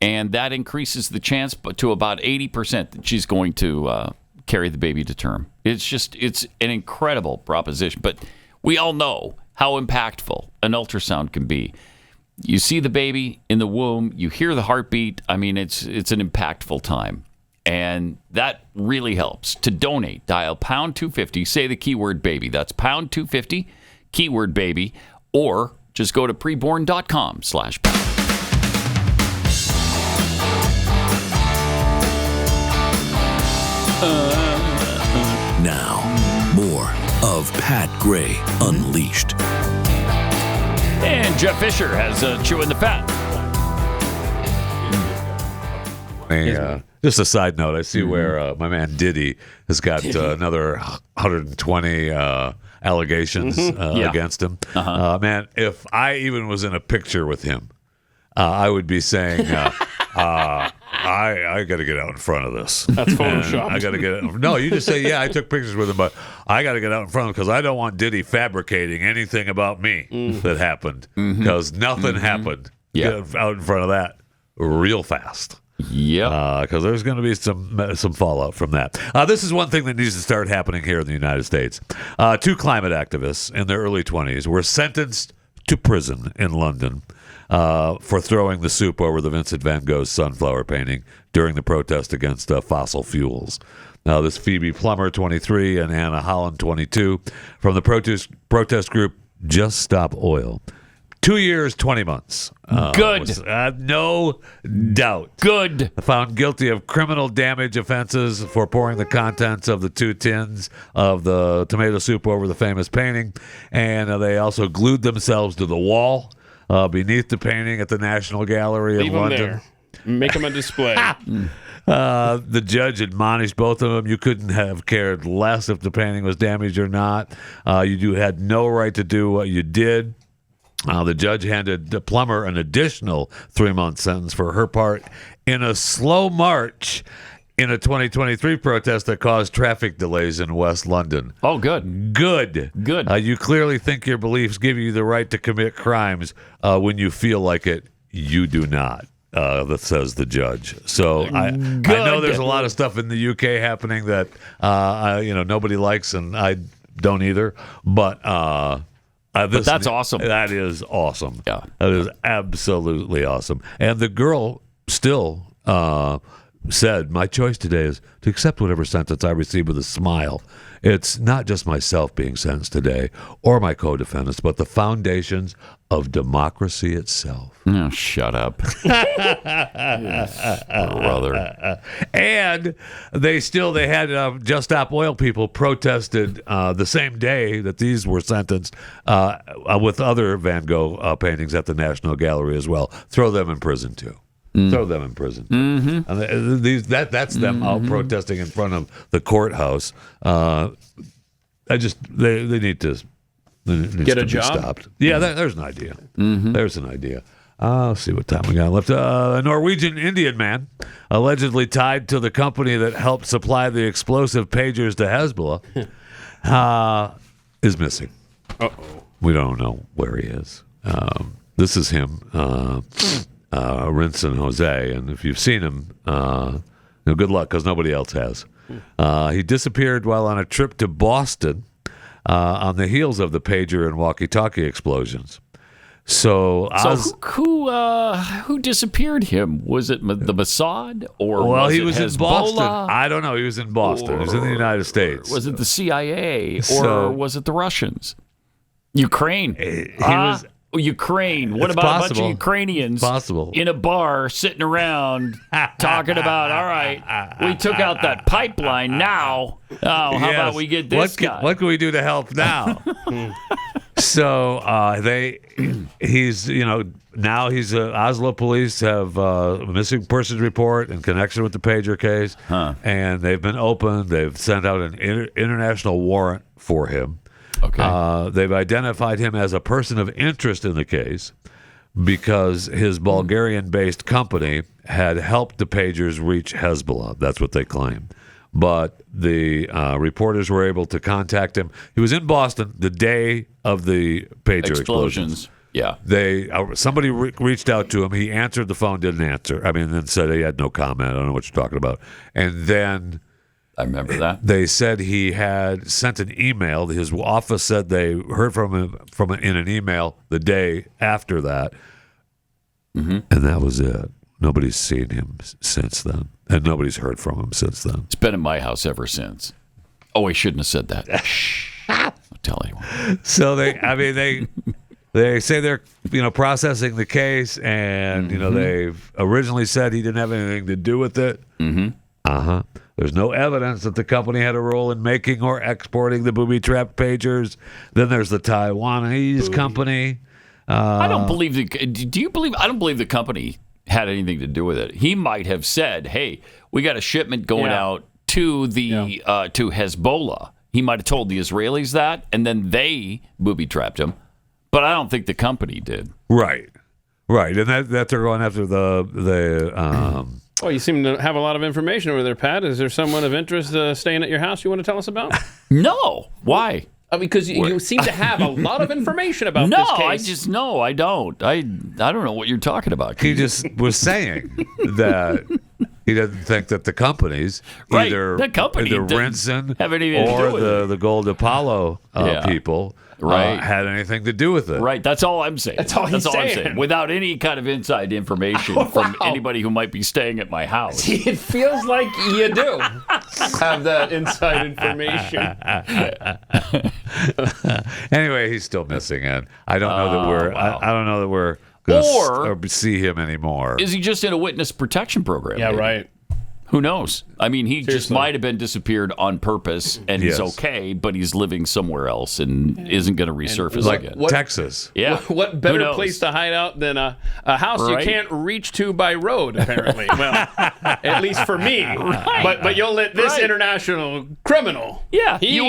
And that increases the chance to about 80% that she's going to carry the baby to term. It's an incredible proposition. But We all know how impactful an ultrasound can be. You see the baby in the womb, you hear the heartbeat. I mean, it's an impactful time. And that really helps. To donate, dial pound 250, say the keyword baby. That's pound 250, keyword baby, or just go to preborn.com/pound. Now, more of Pat Gray Unleashed. And Jeff Fisher has Chewing the Fat. Just a side note, I see where my man Diddy has got another 120 allegations against him. Man, if I even was in a picture with him, I would be saying, I got to get out in front of this. That's Photoshop. I got to get out. No, you just say, yeah, I took pictures with him, but I got to get out in front of him because I don't want Diddy fabricating anything about me that happened because nothing happened. Get out in front of that real fast. Yeah, because there's going to be some fallout from that. This is one thing that needs to start happening here in the United States. 2 climate activists in their early 20s were sentenced to prison in London for throwing the soup over the Vincent van Gogh's sunflower painting during the protest against fossil fuels. Now, this Phoebe Plummer, 23, and Anna Holland, 22, from the protest group Just Stop Oil. 2 years, 20 months. Good. No doubt. Good. Found guilty of criminal damage offenses for pouring the contents of the 2 tins of the tomato soup over the famous painting. And they also glued themselves to the wall beneath the painting at the National Gallery Leave in them London. there. Make them a display. The judge admonished both of them. You couldn't have cared less if the painting was damaged or not. You had no right to do what you did. The judge handed Plummer an additional 3-month sentence for her part in a slow march in a 2023 protest that caused traffic delays in West London. Oh, good. Good. You clearly think your beliefs give you the right to commit crimes when you feel like it. You do not. That says the judge. So I know there's a lot of stuff in the UK happening that nobody likes, and I don't either. But that's awesome. That is awesome. Yeah. That is absolutely awesome. And the girl still said, my choice today is to accept whatever sentence I receive with a smile. It's not just myself being sentenced today or my co-defendants, but the foundations of democracy itself. Oh, shut up. Yes, brother. And they had Just Stop Oil people protested the same day that these were sentenced with other Van Gogh paintings at the National Gallery as well. Throw them in prison too. Throw them in prison. And that's them out protesting in front of the courthouse. They need to get a job. Stopped. Yeah, there's an idea. There's an idea. I'll see what time we got left. A Norwegian Indian man, allegedly tied to the company that helped supply the explosive pagers to Hezbollah, is missing. We don't know where he is. This is him. Rinson Jose, and if you've seen him, good luck because nobody else has. He disappeared while on a trip to Boston on the heels of the pager and walkie-talkie explosions. So who disappeared him? Was it the Mossad or he was in Boston? I don't know. He was in Boston. He was in the United States. Was it the CIA or was it the Russians? Ukraine. He was. Ukraine. What about a bunch of Ukrainians in a bar sitting around talking about, all right, we took out that pipeline now. How about we get this guy? What can we do to help now? So now he's Oslo police have a missing persons report in connection with the pager case, and they've been opened. They've sent out an international warrant for him. Okay. They've identified him as a person of interest in the case because his Bulgarian-based company had helped the pagers reach Hezbollah. That's what they claim. But the reporters were able to contact him. He was in Boston the day of the pager explosions. Yeah. Somebody reached out to him. He answered the phone, didn't answer. Then said he had no comment. I don't know what you're talking about. And then I remember that. They said he had sent an email. His office said they heard from him in an email the day after that, and that was it. Nobody's seen him since then, and nobody's heard from him since then. It's been in my house ever since. Oh, I shouldn't have said that. I'll tell you. So they say they're processing the case, and they've originally said he didn't have anything to do with it. There's no evidence that the company had a role in making or exporting the booby trap pagers. Then there's the Taiwanese company. I don't believe do you believe? I don't believe the company had anything to do with it. He might have said, "Hey, we got a shipment going out to the to Hezbollah." He might have told the Israelis that, and then they booby trapped him. But I don't think the company did. Right, and that they're going after the. Oh, you seem to have a lot of information over there, Pat. Is there someone of interest staying at your house you want to tell us about? No. Why? Because you seem to have a lot of information about this case. I don't. I don't know what you're talking about. He just was saying that he doesn't think that the companies, either Renson or the Gold Apollo people, had anything to do with it. Right. That's all I'm saying. That's all I'm saying. Without any kind of inside information from anybody who might be staying at my house. It feels like you do have that inside information. Anyway, he's still missing it. I don't know that we're. I don't know that we're going to see him anymore. Is he just in a witness protection program? Yeah, maybe? right. Who knows? I mean, he just might have been disappeared on purpose, and he's okay, but he's living somewhere else and isn't going to resurface again. Texas. Yeah. What better place to hide out than a house you can't reach to by road, apparently. Well, at least for me. Right. But you'll let this international criminal, he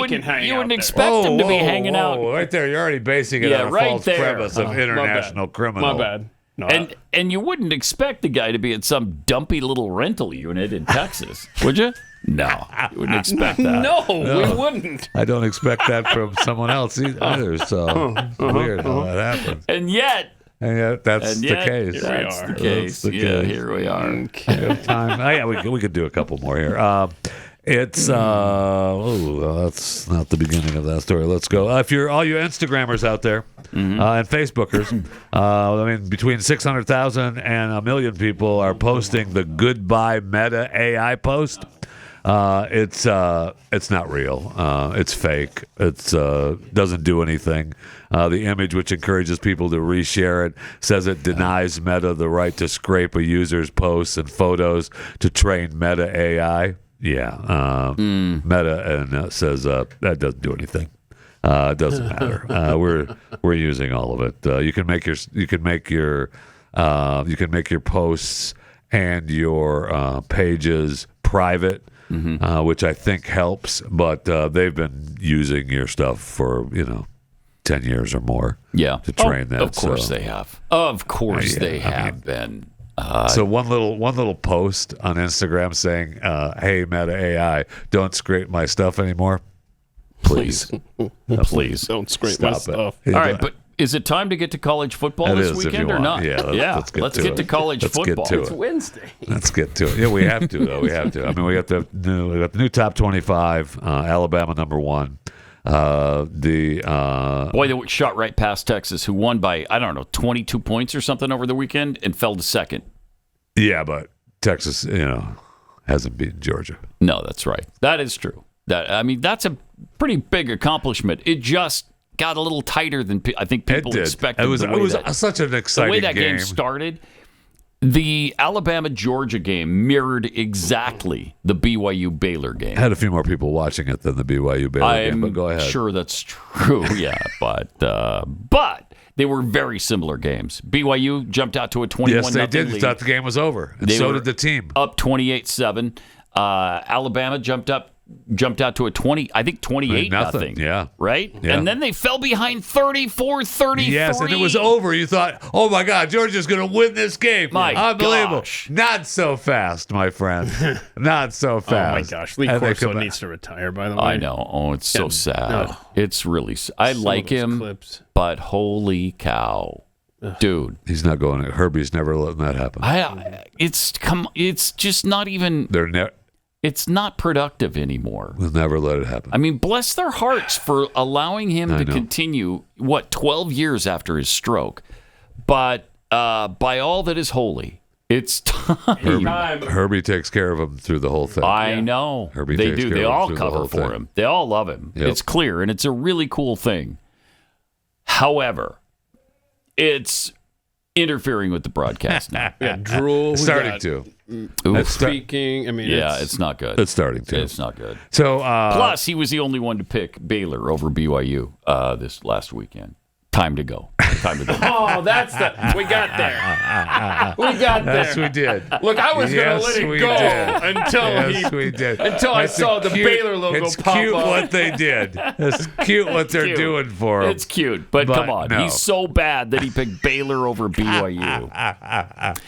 can hang out. You wouldn't expect him to be hanging out. Right there, you're already basing it on a false premise of international criminal. My bad. No, and you wouldn't expect the guy to be at some dumpy little rental unit in Texas, would you? No, you wouldn't expect that. No, we wouldn't. I don't expect that from someone else either. So weird how that happens. And yet that's the case. That's the case. Here we are. Okay. Time. We could do a couple more here. It's that's not the beginning of that story. Let's go. If you're all you Instagrammers out there and Facebookers, between 600,000 and 1 million people are posting the goodbye Meta AI post. It's not real. It's fake. It's doesn't do anything. The image, which encourages people to reshare it, says it denies Meta the right to scrape a user's posts and photos to train Meta AI. Yeah, Meta and says that doesn't do anything. It doesn't matter. We're using all of it. You can make your posts and your pages private, which I think helps. But they've been using your stuff for 10 years or more. Yeah, to train that. Of course they have. Of course they have been. So one little post on Instagram saying, "Hey Meta AI, don't scrape my stuff anymore, please, please don't scrape my stuff." All right, but is it time to get to college football this weekend or not? Yeah, let's get to college football. It's Wednesday. Let's get to it. Yeah, we have to though. We have to. I mean, we got the new top 25. Alabama #1. They shot right past Texas, who won by 22 points or something over the weekend and fell to second. Yeah, but Texas, hasn't beaten Georgia. No, that's right. That is true. That's a pretty big accomplishment. It just got a little tighter than I think people expected. It was such an exciting game. The way that game started. The Alabama-Georgia game mirrored exactly the BYU-Baylor game. I had a few more people watching it than the BYU-Baylor game, but go ahead. I'm sure that's true, yeah. But they were very similar games. BYU jumped out to a 21-0 lead. Yes, they did. They thought the game was over, and so did the team. Up 28-7. Alabama jumped out to a 28-0. Yeah. Right? Yeah. And then they fell behind 34-33. Yes, and it was over. You thought, oh my God, Georgia's going to win this game. Unbelievable. Gosh. Not so fast, my friend. Not so fast. Oh my gosh. Lee Corso needs to retire, by the way. I know. Oh, it's so sad. No. It's really sad. I like him, but holy cow. Dude. He's not going. Herbie's never letting that happen. It's just not even. It's not productive anymore. We'll never let it happen. I mean, bless their hearts for allowing him to continue, 12 years after his stroke. But by all that is holy, it's time. Herbie takes care of him through the whole thing. I know. Herbie they takes do. care They of him all through the cover whole for thing. him. They all love him. Yep. It's clear, and it's a really cool thing. However, it's interfering with the broadcast now. Drool. Starting to. Speaking. I mean, it's not good. It's starting to. It's not good. So, plus, he was the only one to pick Baylor over BYU this last weekend. Time to go. Oh, we got there. We got there. Yes, we did. Look, I was going to let it go until I saw the Baylor logo it's pop cute up. what they did. It's cute what they're doing for him. It's cute, but come on. no. He's so bad that he picked Baylor over BYU.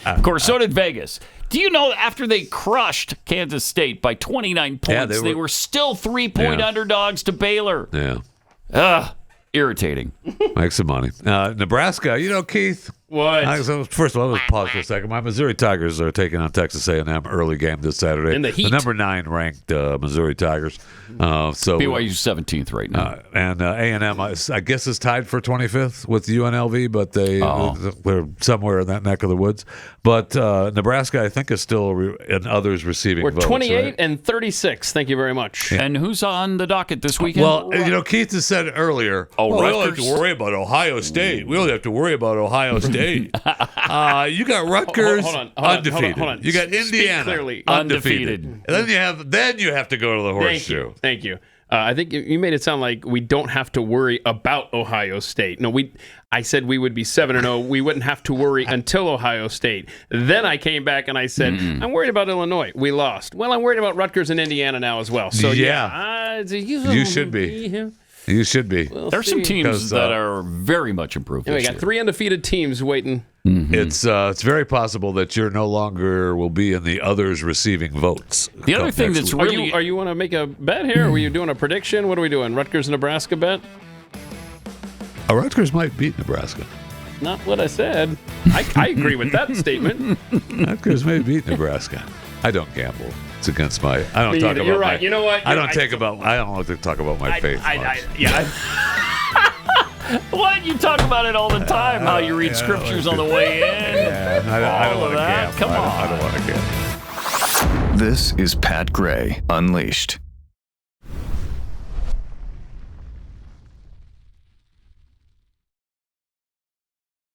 Of course, so did Vegas. Do you know after they crushed Kansas State by 29 points, they were still 3-point underdogs to Baylor? Yeah. Irritating. Make some money. Nebraska, Keith. What? First of all, let's pause for a second. My Missouri Tigers are taking on Texas A&M early game this Saturday. In the heat. The number 9 ranked Missouri Tigers. BYU's 17th right now. And A&M, I guess, is tied for 25th with UNLV, but they're somewhere in that neck of the woods. But Nebraska, I think, is still in others receiving We're votes. 28 right? and 36. Thank you very much. And who's on the docket this weekend? Well, Keith has said earlier, we don't have to worry about Ohio State. We don't have to worry about Ohio State. You got Rutgers undefeated. Hold on. You got Indiana clearly. undefeated. And then you have to go to the horseshoe. Thank you. I think you made it sound like we don't have to worry about Ohio State. No, I said we would be 7-0. We wouldn't have to worry until Ohio State. Then I came back and I said, I'm worried about Illinois. We lost. Well, I'm worried about Rutgers and Indiana now as well. So you should be. You should be. There's some teams that are very much improved. We got 3 undefeated teams waiting. Mm-hmm. It's very possible that you're no longer will be in the others receiving votes. The other thing that's really... Are you want to make a bet here? Or were you doing a prediction? What are we doing? Rutgers, Nebraska bet? Rutgers might beat Nebraska. Not what I said. I agree with that statement. Rutgers may beat Nebraska. I don't gamble. It's against my. I don't talk about. You're right. You know what? I don't like to talk about my faith. What? You talk about it all the time, how you read scriptures on the way in. I don't want to gamble. Come on. I don't want to gamble. This is Pat Gray Unleashed.